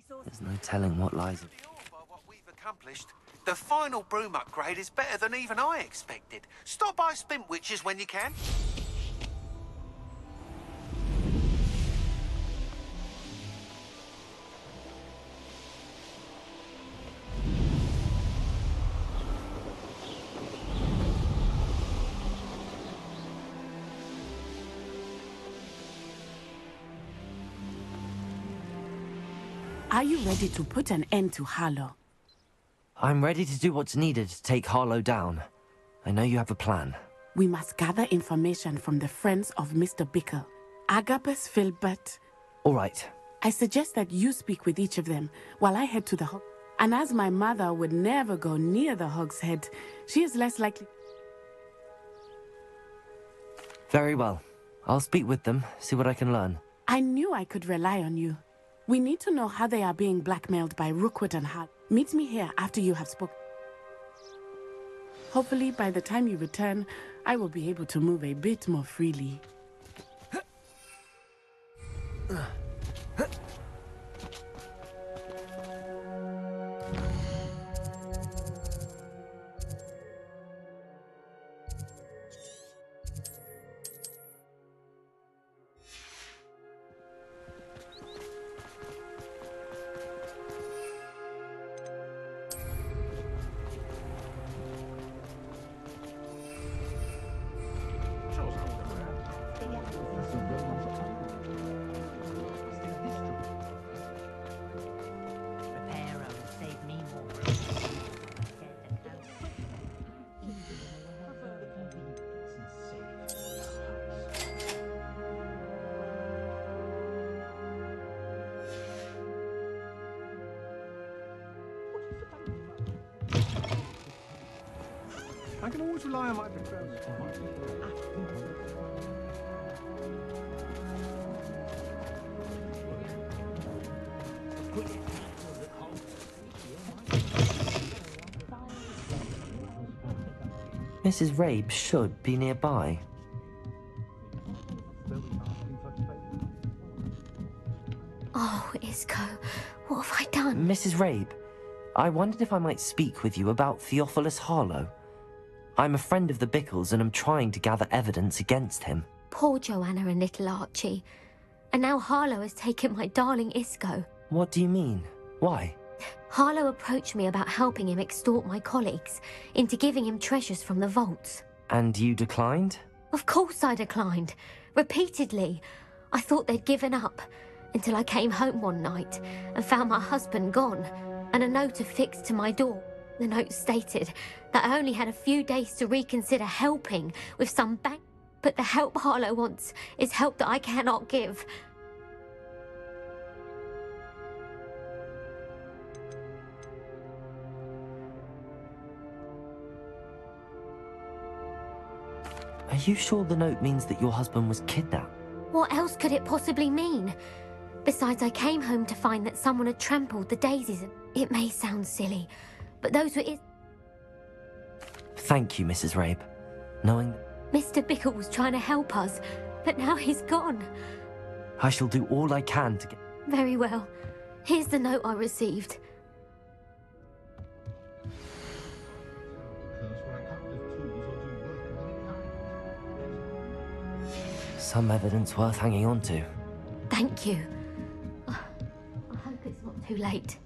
There's no telling what lies. What we've accomplished. The final broom upgrade is better than even I expected. Stop by Spintwitches when you can. Are you ready to put an end to Harlow? I'm ready to do what's needed to take Harlow down. I know you have a plan. We must gather information from the friends of Mr. Bickle. Agabus, Filbert. All right. I suggest that you speak with each of them while I head to the Hog. And as my mother would never go near the Hog's Head, she is less likely. Very well. I'll speak with them, see what I can learn. I knew I could rely on you. We need to know how they are being blackmailed by Rookwood and Hal. Meet me here after you have spoken. Hopefully, by the time you return, I will be able to move a bit more freely. I can always rely on my patrons. Mrs. Rabe should be nearby. Oh, Isco, what have I done? Mrs. Rabe, I wondered if I might speak with you about Theophilus Harlow. I'm a friend of the Bickles and I'm trying to gather evidence against him. Poor Joanna and little Archie. And now Harlow has taken my darling Isco. What do you mean? Why? Harlow approached me about helping him extort my colleagues into giving him treasures from the vaults. And you declined? Of course I declined. Repeatedly. I thought they'd given up, until I came home one night and found my husband gone, and a note affixed to my door. The note stated that I only had a few days to reconsider helping with some bank, but the help Harlow wants is help that I cannot give. Are you sure the note means that your husband was kidnapped? What else could it possibly mean? Besides, I came home to find that someone had trampled the daisies. It may sound silly, but those were it. Thank you, Mrs. Rabe. Knowing Mr. Bickle was trying to help us, but now he's gone. I shall do all I can to get... Very well. Here's the note I received. Some evidence worth hanging on to. Thank you. I hope it's not too late.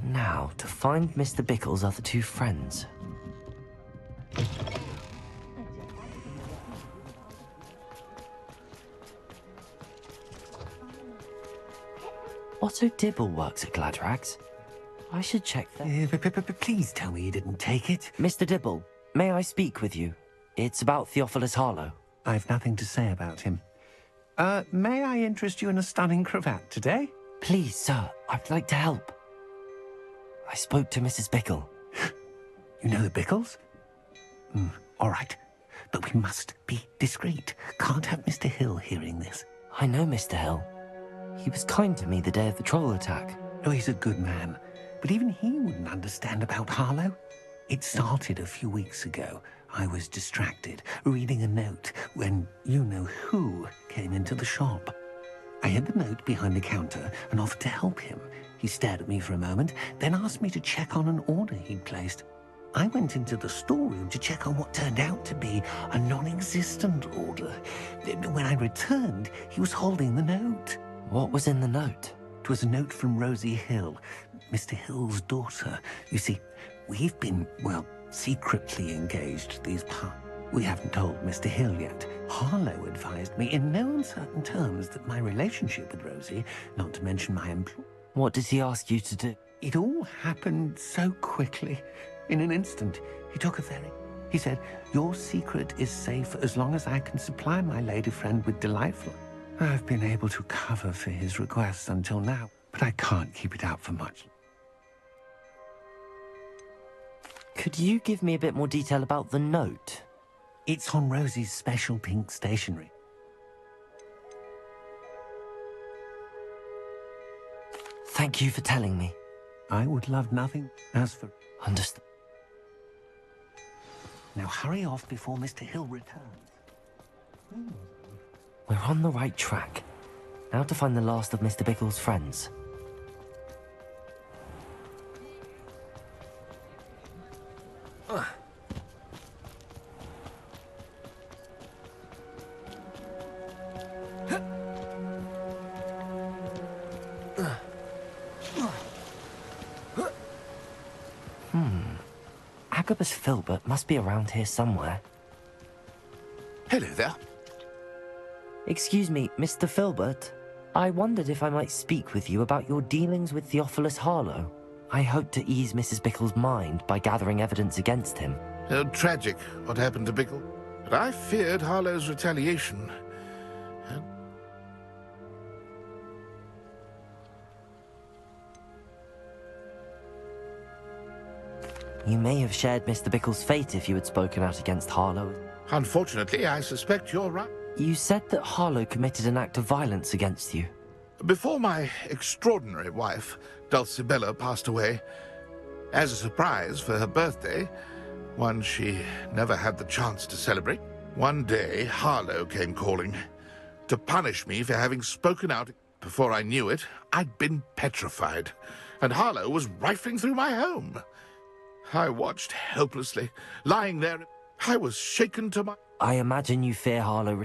Now, to find Mr. Bickle's other two friends. Otto Dibble works at Gladrags. I should check that. Please tell me you didn't take it. Mr. Dibble, may I speak with you? It's about Theophilus Harlow. I've nothing to say about him. May I interest you in a stunning cravat today? Please, sir, I'd like to help. I spoke to Mrs. Bickle. You know the Bickles? All right. But we must be discreet. Can't have Mr. Hill hearing this. I know Mr. Hill. He was kind to me the day of the troll attack. Oh, he's a good man. But even he wouldn't understand about Harlow. It started a few weeks ago. I was distracted, reading a note, when you-know-who came into the shop. I hid the note behind the counter and offered to help him. He stared at me for a moment, then asked me to check on an order he'd placed. I went into the storeroom to check on what turned out to be a non-existent order. When I returned, he was holding the note. What was in the note? It was a note from Rosie Hill, Mr. Hill's daughter. You see, we've been, well, secretly engaged these parts. We haven't told Mr. Hill yet. Harlow advised me in no uncertain terms that my relationship with Rosie, not to mention my employment... What does he ask you to do? It all happened so quickly. In an instant, he said, your secret is safe as long as I can supply my lady friend with delightful... I've been able to cover for his requests until now, but I can't keep it out for much. Could you give me a bit more detail about the note? It's on Rosie's special pink stationery. Thank you for telling me. I would love nothing. As for... Understood. Now hurry off before Mr. Hill returns. We're on the right track. Now to find the last of Mr. Bickle's friends. Agabus Filbert must be around here somewhere. Hello there. Excuse me, Mr. Filbert. I wondered if I might speak with you about your dealings with Theophilus Harlow. I hope to ease Mrs. Bickle's mind by gathering evidence against him. Tragic what happened to Bickle. But I feared Harlow's retaliation. You may have shared Mr. Bickle's fate if you had spoken out against Harlow. Unfortunately, I suspect you're right. You said that Harlow committed an act of violence against you. Before my extraordinary wife, Dulcibella, passed away, as a surprise for her birthday, one she never had the chance to celebrate, one day Harlow came calling to punish me for having spoken out. Before I knew it, I'd been petrified, and Harlow was rifling through my home. I watched helplessly, lying there. I was shaken to my... I imagine you fear Harlow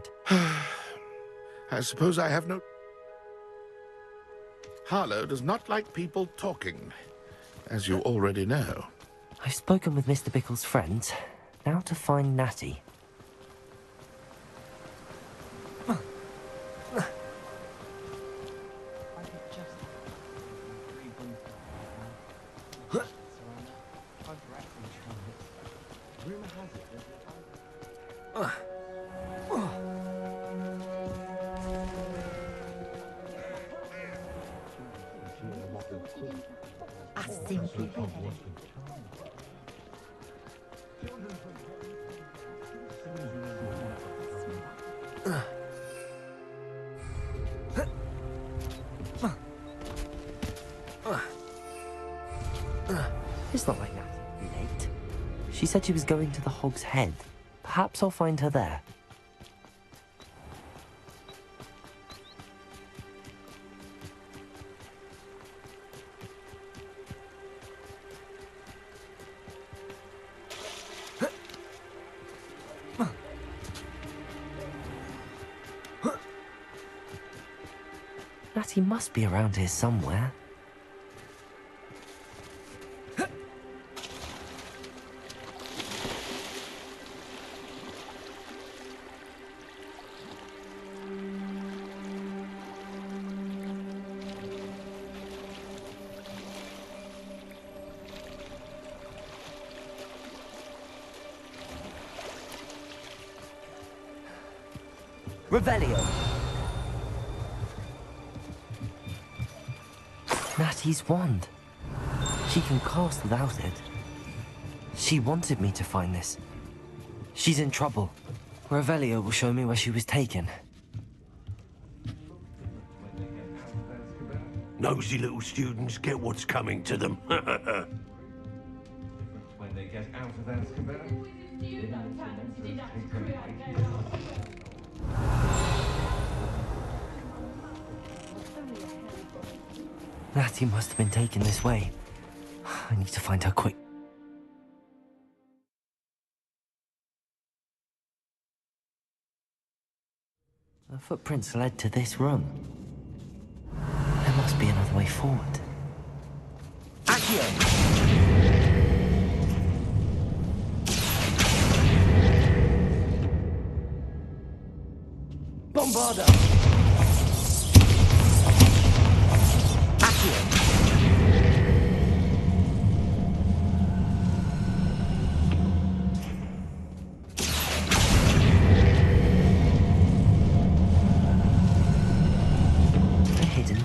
I suppose I have no... Harlow does not like people talking, as you already know. I've spoken with Mr. Bickle's friends. Now to find Natty. It's not like Natty late. She said she was going to the Hog's Head. Perhaps I'll find her there. Natty must be around here somewhere. Revelio. Natty's wand. She can cast without it. She wanted me to find this. She's in trouble. Revelio will show me where she was taken. Nosy little students get what's coming to them. When they get out of Azkaban. Natty must have been taken this way. I need to find her quick. The footprints led to this room. There must be another way forward. Accio! Bombarda!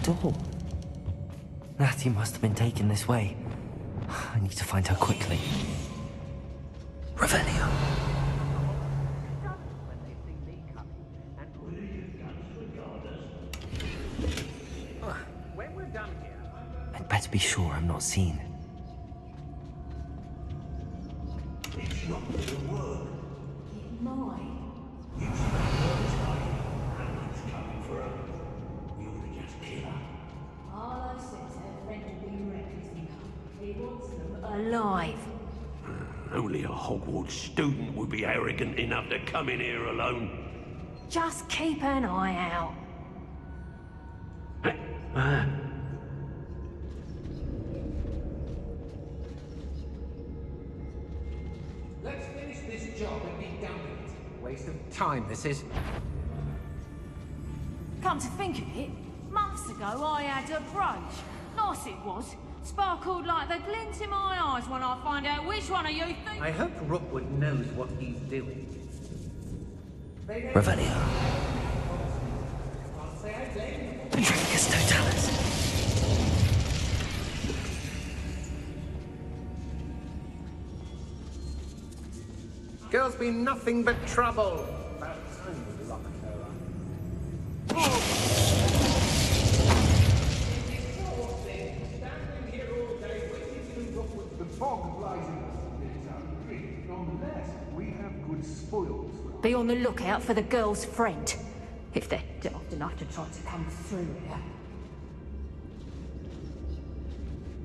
Door. Natty must have been taken this way. I need to find her quickly. Revelio. I'd better be sure I'm not seen. It's not gonna work. It might. Coming for her. We ought to just kill her. Harlow says her friend will be reckless. He wants them alive. Only a Hogwarts student would be arrogant enough to come in here alone. Just keep an eye out. Let's finish this job and be done with it. Waste of time, this is. Come to think of it, months ago I had a brooch. Nice it was. Sparkled like the glint in my eyes when I find out which one of you think. I hope Rookwood knows what he's doing. Revelio. Patricus Totalis. girl's been nothing but trouble. About time we locked her up. Standing here all day waiting to look with the fog blazing. Nonetheless, we have good spoils. Be on the lookout for the girl's friend. If they're daft enough to try to come through here.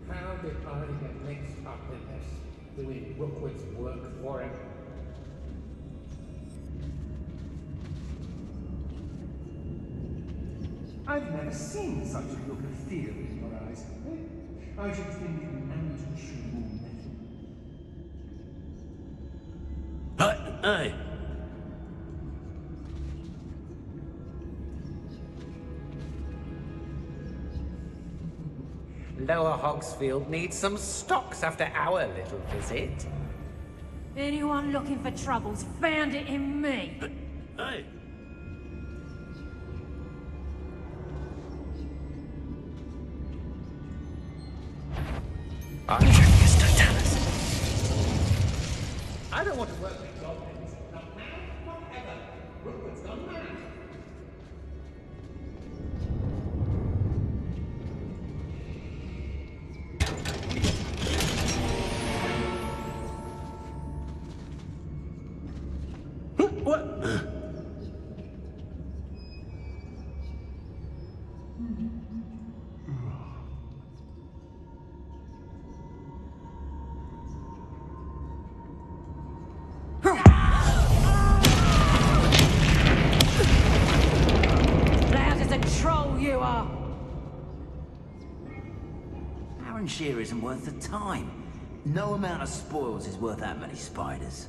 How did I get mixed up in this? Doing Rookwood's work for him? I've never seen such a look of fear in your eyes. I should think an ant should more metal. Hey! Lower Hogsfield needs some stocks after our little visit. Anyone looking for troubles found it in me. Hey! I don't want to work with goblins. Not now, not ever. Rookwood's gone mad. What? Loud as a troll you are. Shear isn't worth the time. No amount of spoils is worth that many spiders.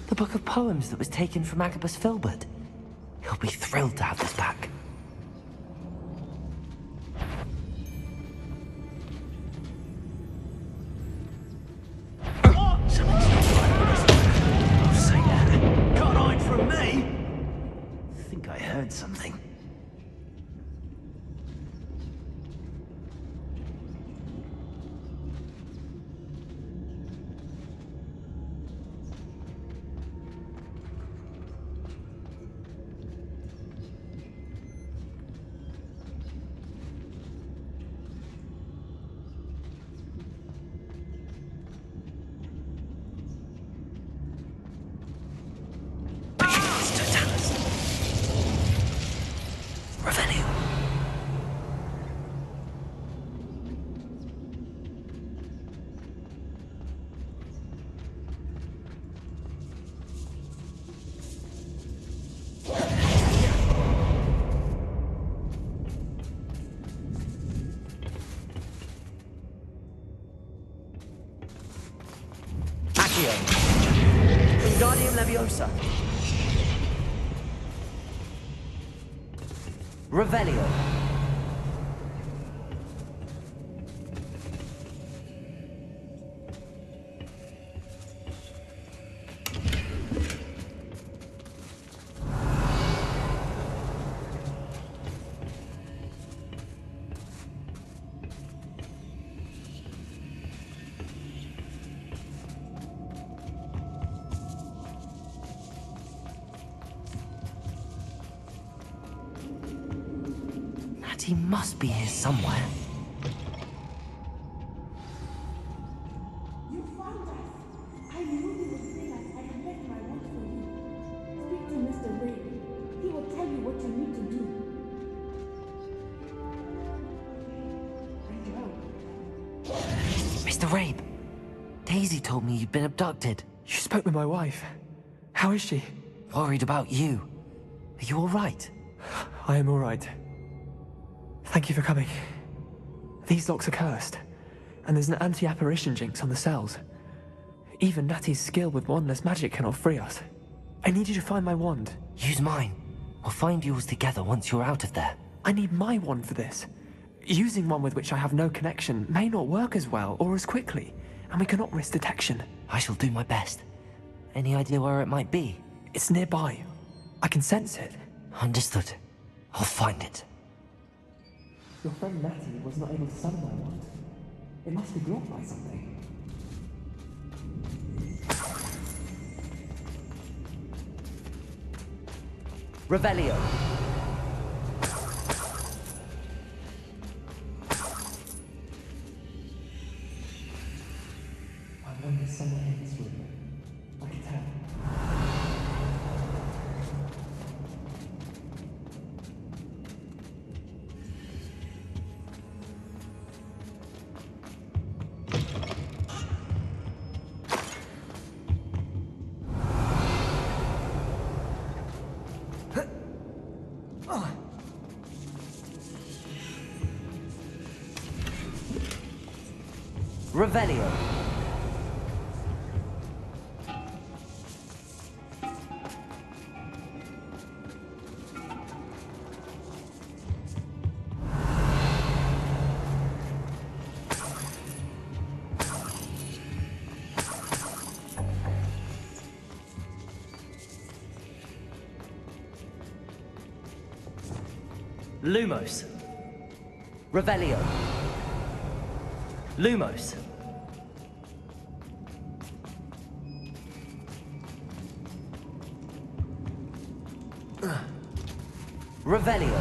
The book of poems that was taken from Agabus Filbert. He'll be thrilled to have this back. Can't hide from me! I think I heard something. Wingardium Leviosa. Revelio. He must be here somewhere. You found us. I knew you would save us. I had left my watch for you. Speak to Mr. Wade. He will tell you what you need to do. Mr. Rabe, Daisy told me you'd been abducted. You spoke with my wife. How is she? Worried about you. Are you all right? I am all right. Thank you for coming. These locks are cursed, and there's an anti-apparition jinx on the cells. Even Natty's skill with wandless magic cannot free us. I need you to find my wand. Use mine. We'll find yours together once you're out of there. I need my wand for this. Using one with which I have no connection may not work as well or as quickly, and we cannot risk detection. I shall do my best. Any idea where it might be? It's nearby. I can sense it. Understood. I'll find it. Your friend Natty was not able to summon my wand. It must be blocked by something. Revelio. I wonder somewhere in this room. I can tell. Revelio. Lumos. Revelio. Lumos. Revelio.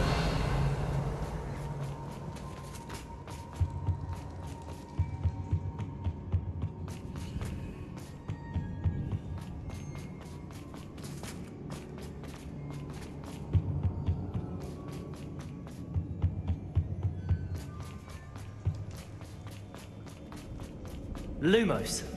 Lumos.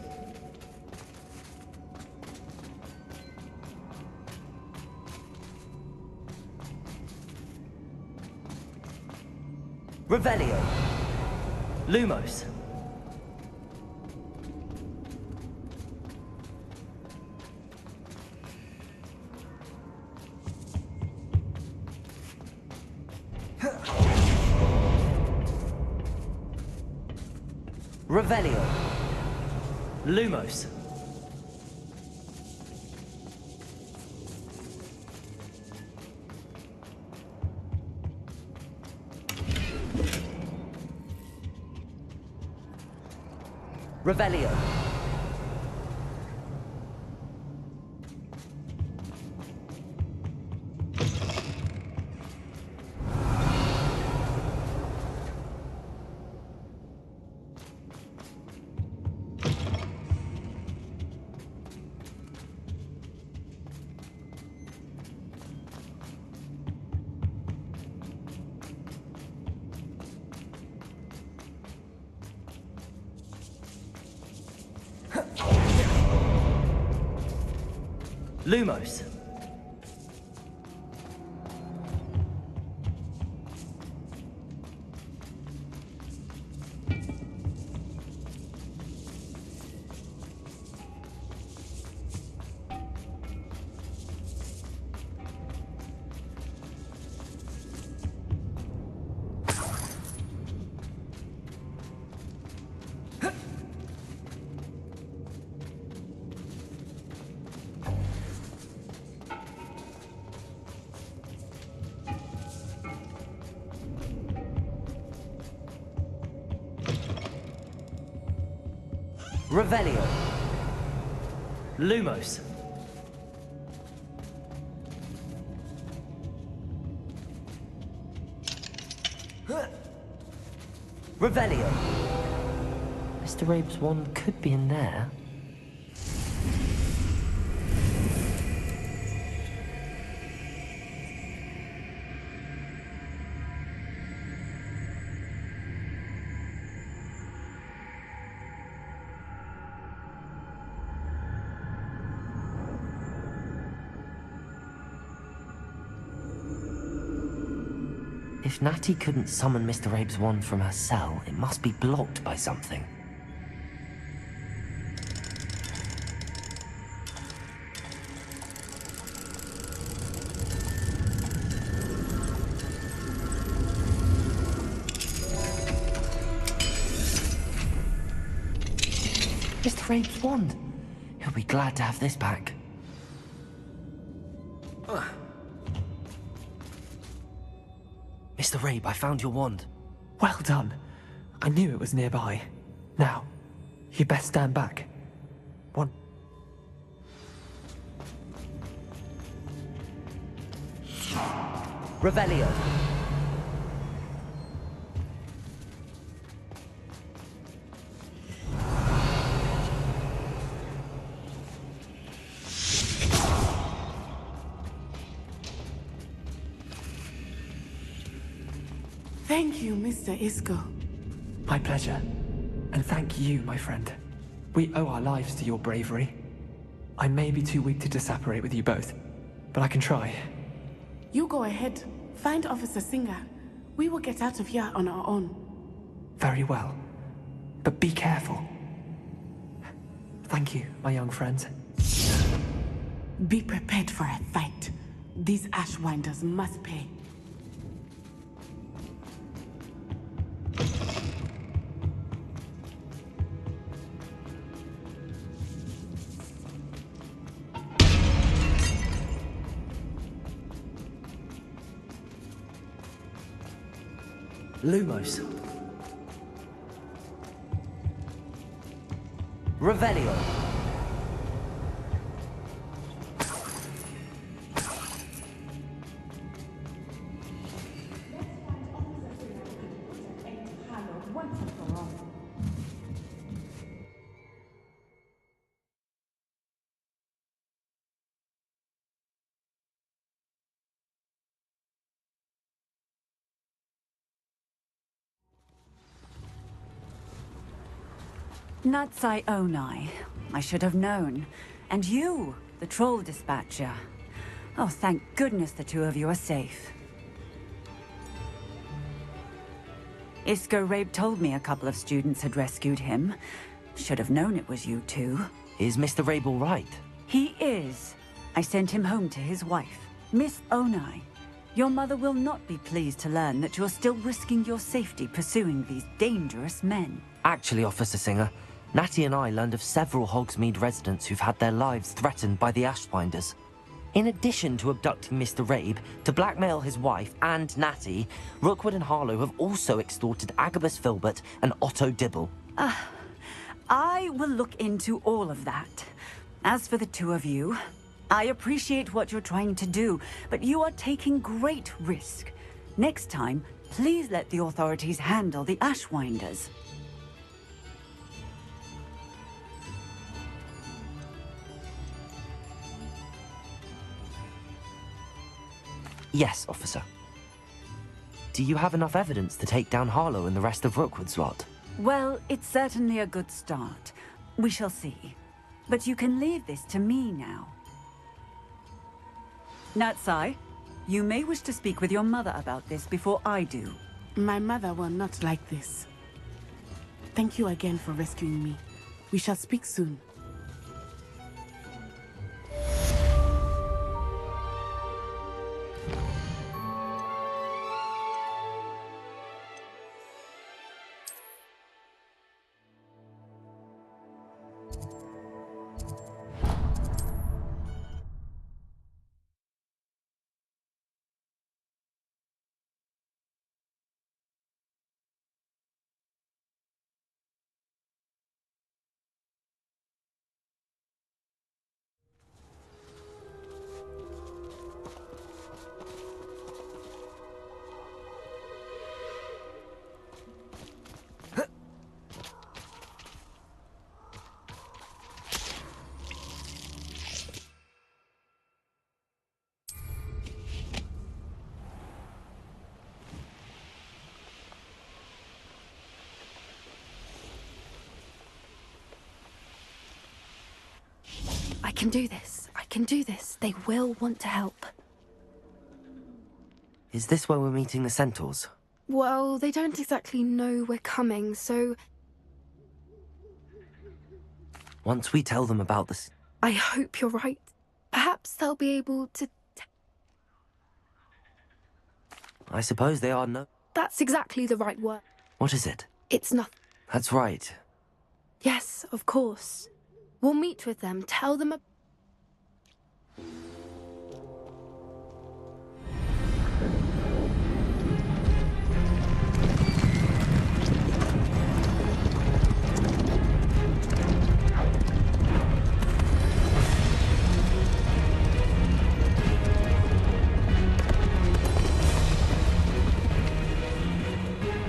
Revelio. Lumos. Revelio. Lumos. Revelio. Lumos. Revelio. Lumos. Revelio. Mr. Rabe's wand could be in there. If Natty couldn't summon Mr. Abe's wand from her cell, it must be blocked by something. Mr. Abe's wand! He'll be glad to have this back. Mr. Abe, I found your wand. Well done. I knew it was nearby. Now, you best stand back. One. Revelio. Thank you, Mr. Isco. My pleasure. And thank you, my friend. We owe our lives to your bravery. I may be too weak to disapparate with you both, but I can try. You go ahead. Find Officer Singer. We will get out of here on our own. Very well. But be careful. Thank you, my young friends. Be prepared for a fight. These Ashwinders must pay. Lumos. Revelio. Natsai Onai. I should have known. And you, the troll dispatcher. Oh, thank goodness the two of you are safe. Isco Rabe told me a couple of students had rescued him. Should have known it was you two. Is Mr. Rabe all right? He is. I sent him home to his wife, Miss Onai. Your mother will not be pleased to learn that you're still risking your safety pursuing these dangerous men. Actually, Officer Singer, Natty and I learned of several Hogsmeade residents who've had their lives threatened by the Ashwinders. In addition to abducting Mr. Rabe to blackmail his wife and Natty, Rookwood and Harlow have also extorted Agabus Filbert and Otto Dibble. I will look into all of that. As for the two of you, I appreciate what you're trying to do, but you are taking great risk. Next time, please let the authorities handle the Ashwinders. Yes, officer. Do you have enough evidence to take down Harlow and the rest of Rookwood's lot? Well, it's certainly a good start. We shall see. But you can leave this to me now. Natsai, you may wish to speak with your mother about this before I do. My mother will not like this. Thank you again for rescuing me. We shall speak soon. I can do this. I can do this. They will want to help. Is this where we're meeting the centaurs? Well, they don't exactly know we're coming, so Once we tell them about this... I hope you're right. Perhaps they'll be able to... I suppose they are no... That's exactly the right word. What is it? It's nothing. That's right. Yes, of course. We'll meet with them, tell them...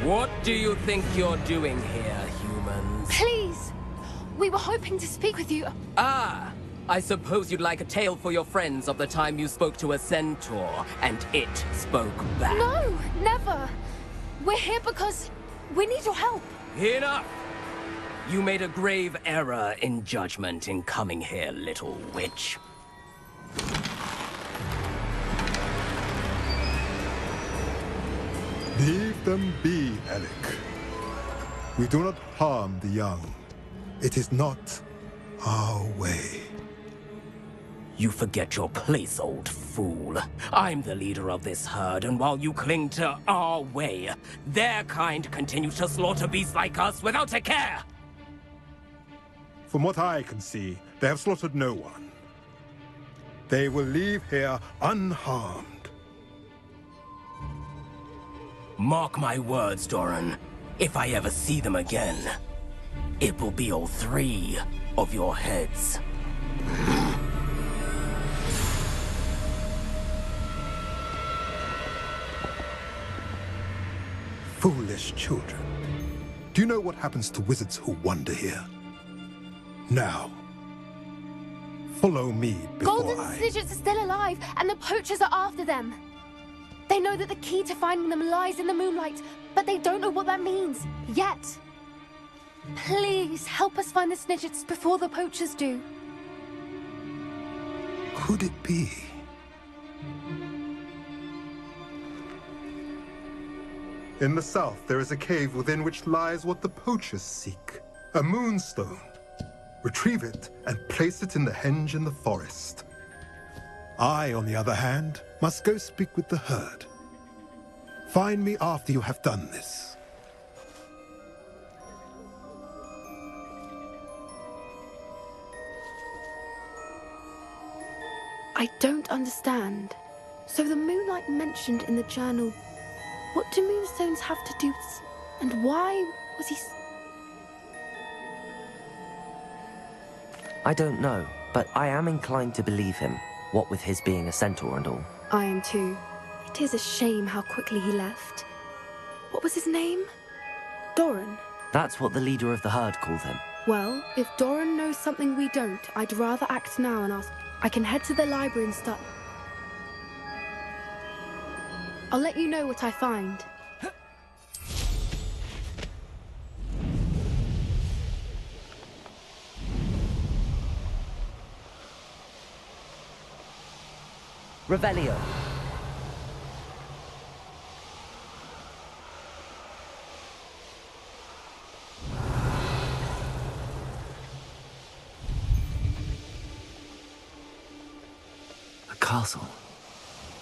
What do you think you're doing here, humans? Please! We were hoping to speak with you. Ah! I suppose you'd like a tale for your friends of the time you spoke to a centaur, and it spoke back. No, never! We're here because we need your help. Enough! You made a grave error in judgment in coming here, little witch. Leave them be, Alec. We do not harm the young. It is not our way. You forget your place, old fool. I'm the leader of this herd, and while you cling to our way, their kind continues to slaughter beasts like us without a care! From what I can see, they have slaughtered no one. They will leave here unharmed. Mark my words, Doran. If I ever see them again, it will be all 3 of your heads. Foolish children. Do you know what happens to wizards who wander here? Now, follow me before Golden Snidgets are still alive, and the poachers are after them. They know that the key to finding them lies in the moonlight, but they don't know what that means, yet. Please, help us find the Snidgets before the poachers do. Could it be? In the south, there is a cave within which lies what the poachers seek. A moonstone. Retrieve it and place it in the henge in the forest. I, on the other hand, must go speak with the herd. Find me after you have done this. I don't understand. So the moonlight mentioned in the journal, what do moonstones have to do with... And why was he... I don't know, but I am inclined to believe him, what with his being a centaur and all. I am too. It is a shame how quickly he left. What was his name? Doran. That's what the leader of the herd called him. Well, if Doran knows something we don't, I'd rather act now and ask. I can head to the library and start. I'll let you know what I find. Revelio. The castle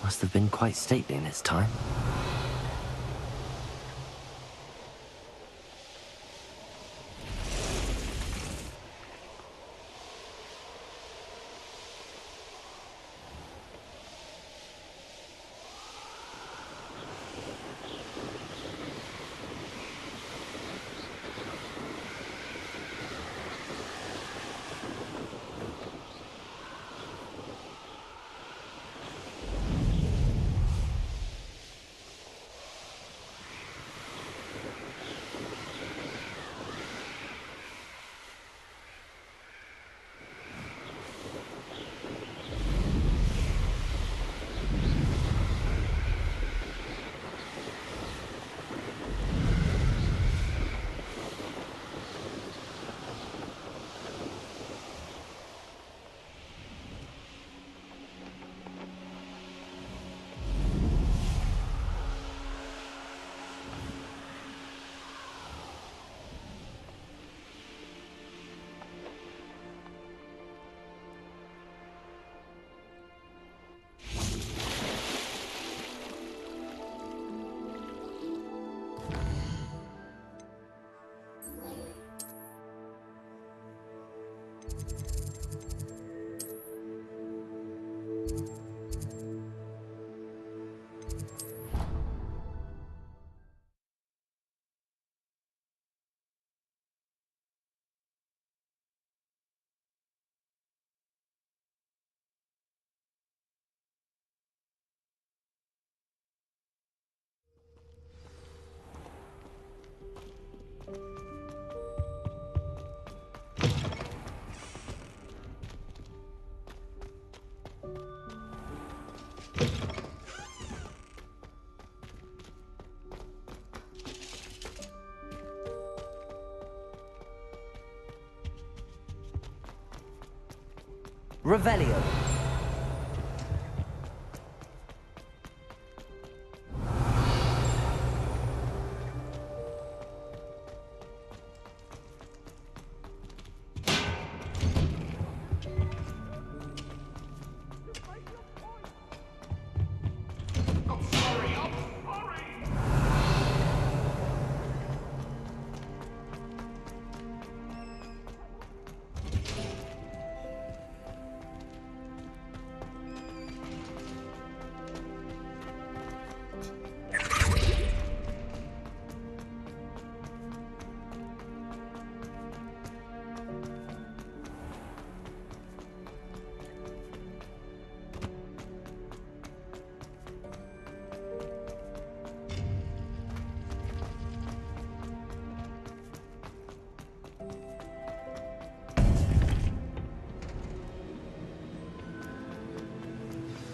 must have been quite stately in its time. Revelio.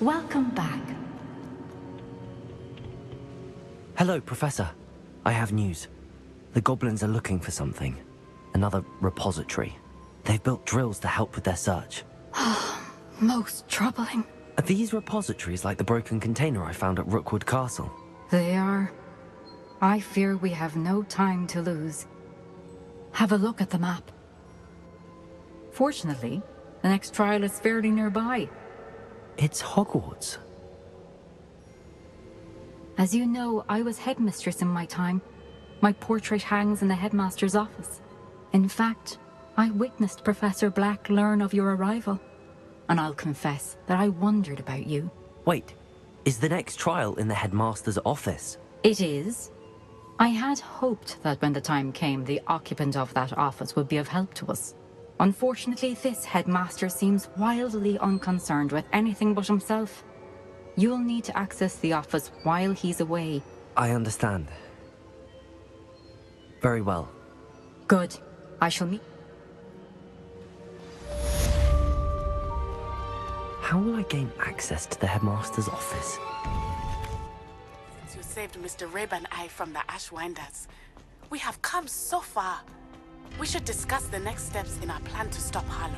Welcome back. Hello, Professor. I have news. The goblins are looking for something. Another repository. They've built drills to help with their search. Most troubling. Are these repositories like the broken container I found at Rookwood Castle? They are. I fear we have no time to lose. Have a look at the map. Fortunately, the next trial is fairly nearby. It's Hogwarts. As you know, I was headmistress in my time. My portrait hangs in the headmaster's office. In fact, I witnessed Professor Black learn of your arrival. And I'll confess that I wondered about you. Wait, is the next trial in the headmaster's office? It is. I had hoped that when the time came, the occupant of that office would be of help to us. Unfortunately, this headmaster seems wildly unconcerned with anything but himself. You'll need to access the office while he's away. I understand. Very well. Good. I shall meet... How will I gain access to the headmaster's office? Since you saved Mr. Rib and I from the Ashwinders, we have come so far. We should discuss the next steps in our plan to stop Harlow.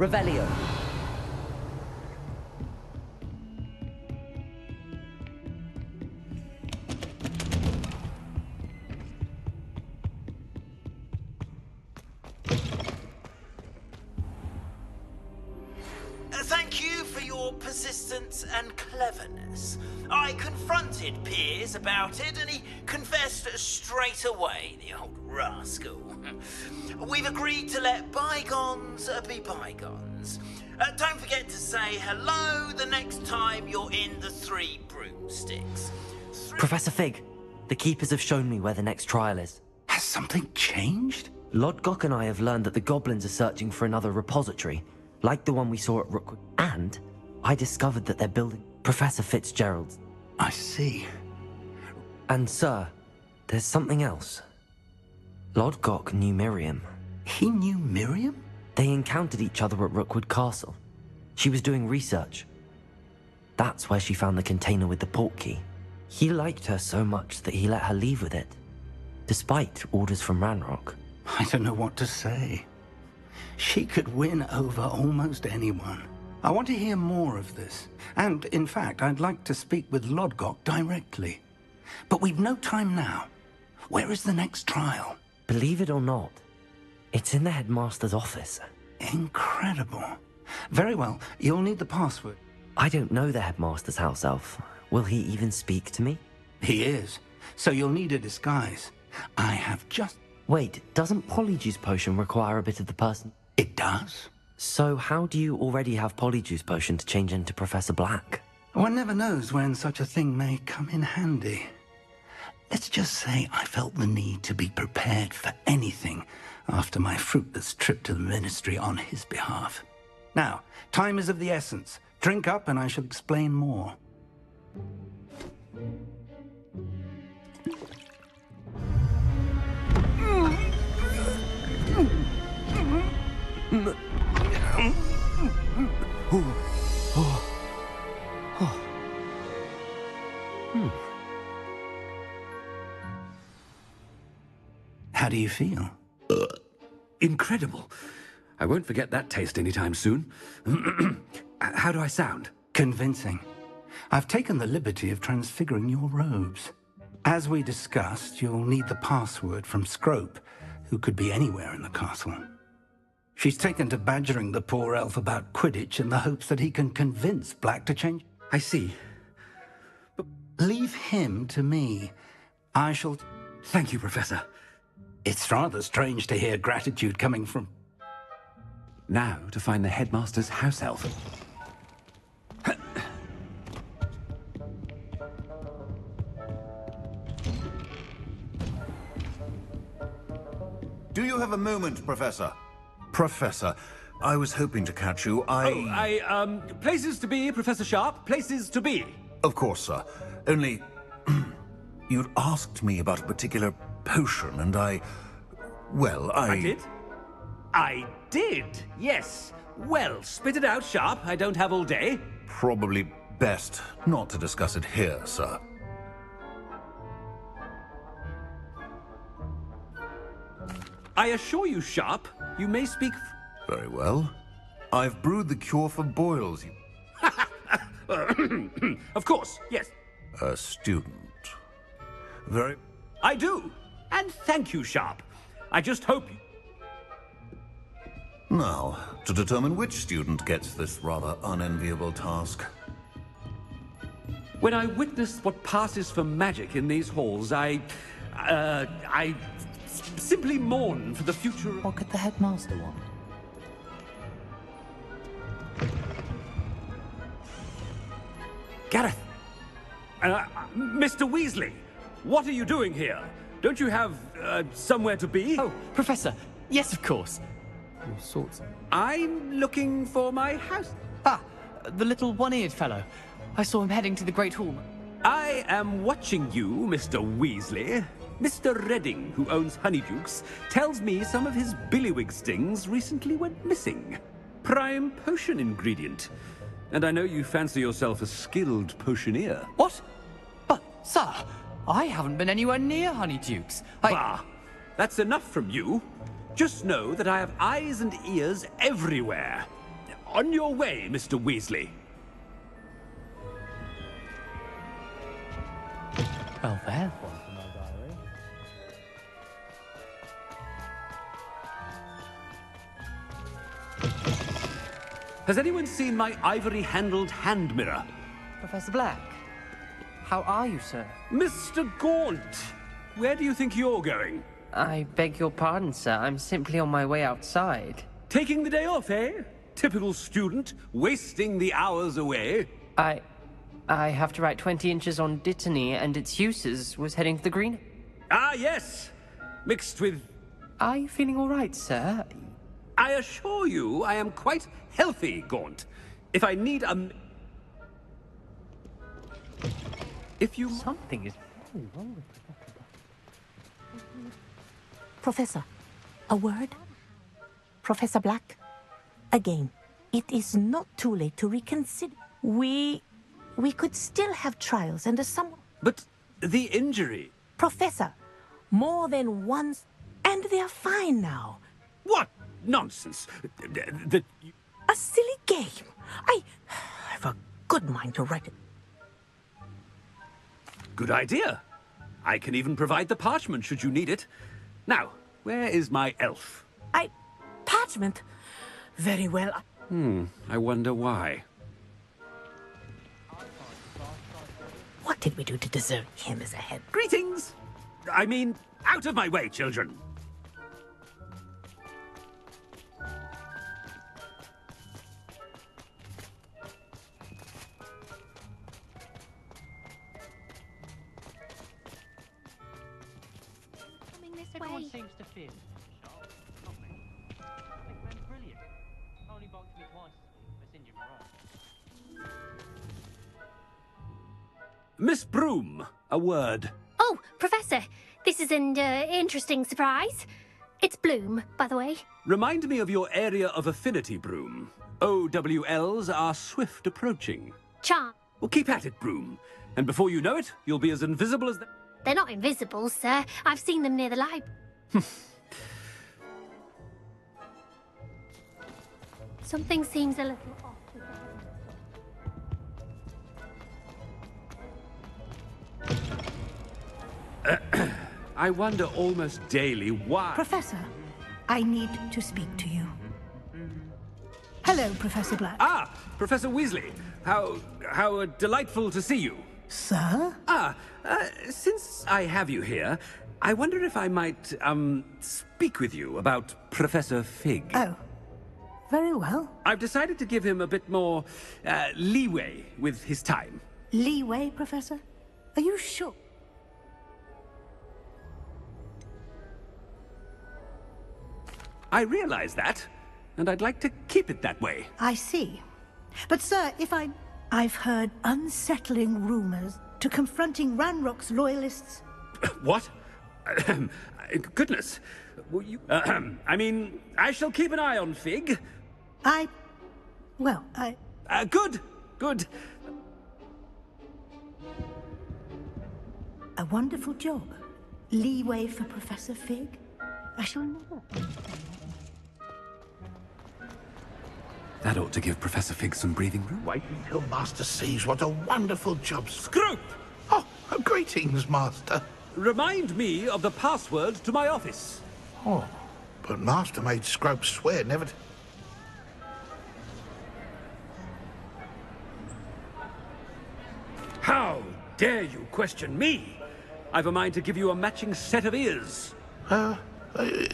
Revelio. Thank you for your persistence and cleverness. I confronted Piers about it and he confessed straight away, the old rascal. We've agreed to let bygones be bygones. Don't forget to say hello the next time you're in the Three Broomsticks. Professor Fig, the Keepers have shown me where the next trial is. Has something changed? Lodgok and I have learned that the goblins are searching for another repository, like the one we saw at Rookwood. And I discovered that they're building Professor Fitzgerald's. I see. And sir, there's something else. Lodgok knew Miriam. He knew Miriam? They encountered each other at Rookwood Castle. She was doing research. That's where she found the container with the portkey. He liked her so much that he let her leave with it, despite orders from Ranrock. I don't know what to say. She could win over almost anyone. I want to hear more of this. And, in fact, I'd like to speak with Lodgok directly. But we've no time now. Where is the next trial? Believe it or not, it's in the headmaster's office. Incredible. Very well, you'll need the password. I don't know the headmaster's house elf. Will he even speak to me? He is. So you'll need a disguise. I have just... Wait, doesn't Polyjuice Potion require a bit of the person? It does. So how do you already have Polyjuice Potion to change into Professor Black? One never knows when such a thing may come in handy. Let's just say I felt the need to be prepared for anything after my fruitless trip to the Ministry on his behalf. Now, time is of the essence. Drink up and I shall explain more. How do you feel? Incredible. I won't forget that taste anytime soon. How do I sound? Convincing. I've taken the liberty of transfiguring your robes. As we discussed, you'll need the password from Scrope, who could be anywhere in the castle. She's taken to badgering the poor elf about Quidditch in the hopes that he can convince Black to change. I see. But leave him to me. I shall... Thank you, Professor. It's rather strange to hear gratitude coming from... Now to find the headmaster's house elf. Do you have a moment, Professor? Professor, I was hoping to catch you. Places to be, Professor Sharp. Places to be. Of course, sir. Only... you'd asked me about a particular potion, and well, I did? I did, yes. Well, spit it out, Sharp. I don't have all day. Probably best not to discuss it here, sir. I assure you, Sharp, you may speak... Very well. I've brewed the cure for boils. Of course, yes. A student. Very... I do. And thank you, Sharp. I just hope... Now, to determine which student gets this rather unenviable task. When I witness what passes for magic in these halls, I simply mourn for the future... What could the headmaster want? Gareth! Mr. Weasley, what are you doing here? Don't you have, somewhere to be? Oh, Professor, yes, of course. All sorts of... I'm looking for my house. Ah, the little one-eared fellow. I saw him heading to the Great Hall. I am watching you, Mr. Weasley. Mr. Redding, who owns Honeydukes, tells me some of his billywig stings recently went missing. Prime potion ingredient. And I know you fancy yourself a skilled potioneer. What? But, sir, I haven't been anywhere near Honeydukes. Bah! That's enough from you. Just know that I have eyes and ears everywhere. On your way, Mr. Weasley. Well, there's one for my diary. Has anyone seen my ivory-handled hand mirror? Professor Black, how are you, sir? Mr. Gaunt, where do you think you're going? I beg your pardon, sir. I'm simply on my way outside. Taking the day off, eh? Typical student, wasting the hours away. I have to write 20 inches on Dittany and its uses. Was heading to the green. Ah, yes! Mixed with... Are you feeling all right, sir? I assure you I am quite healthy, Gaunt. If I need a... If you... Something is very wrong with Professor, a word? Professor Black, again, it is not too late to reconsider. We could still have trials and some... But the injury... Professor, more than once, and they're fine now. What? nonsense. That A silly game. I've a good mind to write it. Good idea. I can even provide the parchment should you need it. Now, where is my elf? Parchment? Very well. I wonder why. What did we do to deserve him as a head? Greetings! I mean, out of my way, children. Coming this Everyone way. seems to feel. Brilliant. Only boxed me twice. It's in your Miss Broom, a word. Oh, Professor, this is an interesting surprise. It's Bloom, by the way. Remind me of your area of affinity, Broom. OWLs are swift approaching. Charm. Well, keep at it, Broom. And before you know it, you'll be as invisible as the... They're not invisible, sir. I've seen them near the library. Something seems a little off. I wonder almost daily why... Professor, I need to speak to you. Hello, Professor Black. Ah, Professor Weasley. How delightful to see you. Sir? Since I have you here, I wonder if I might, speak with you about Professor Fig. Oh, very well. I've decided to give him a bit more, leeway with his time. Leeway, Professor? Are you sure? I realize that, and I'd like to keep it that way. I see. But, sir, I've heard unsettling rumors to confronting Ranrock's loyalists. What? Goodness. Well, you, I mean, I shall keep an eye on Fig. Good. A wonderful job. Leeway for Professor Fig. I shall never... That ought to give Professor Fig some breathing room. Wait until Master sees what a wonderful job... Scrope! Oh, greetings, Master. Remind me of the password to my office. Oh, but Master made Scrope swear never to... How dare you question me? I've a mind to give you a matching set of ears.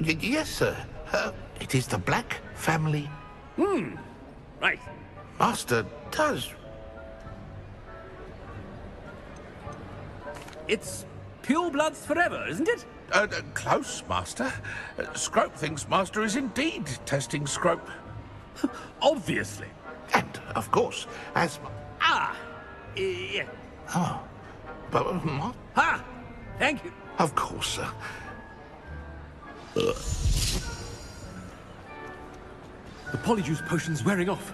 Yes, sir. It is the Black family. Right. Master does. It's purebloods forever, isn't it? Close, Master. Scrope thinks Master is indeed testing Scrope. Obviously. And, of course, as... Yeah. Oh. But what? Thank you. Of course, sir. The polyjuice potion's wearing off.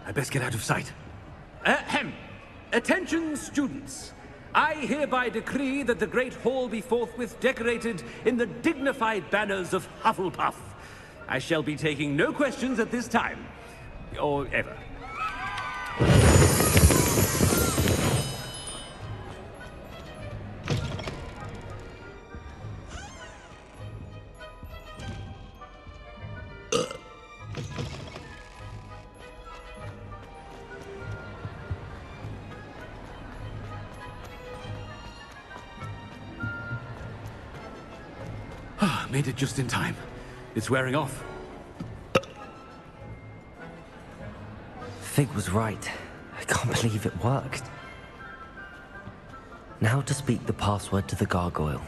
I best get out of sight. Ahem. Attention, students. I hereby decree that the Great Hall be forthwith decorated in the dignified banners of Hufflepuff. I shall be taking no questions at this time. Or ever. Made it just in time. It's wearing off. Fig was right. I can't believe it worked. Now to speak the password to the gargoyle.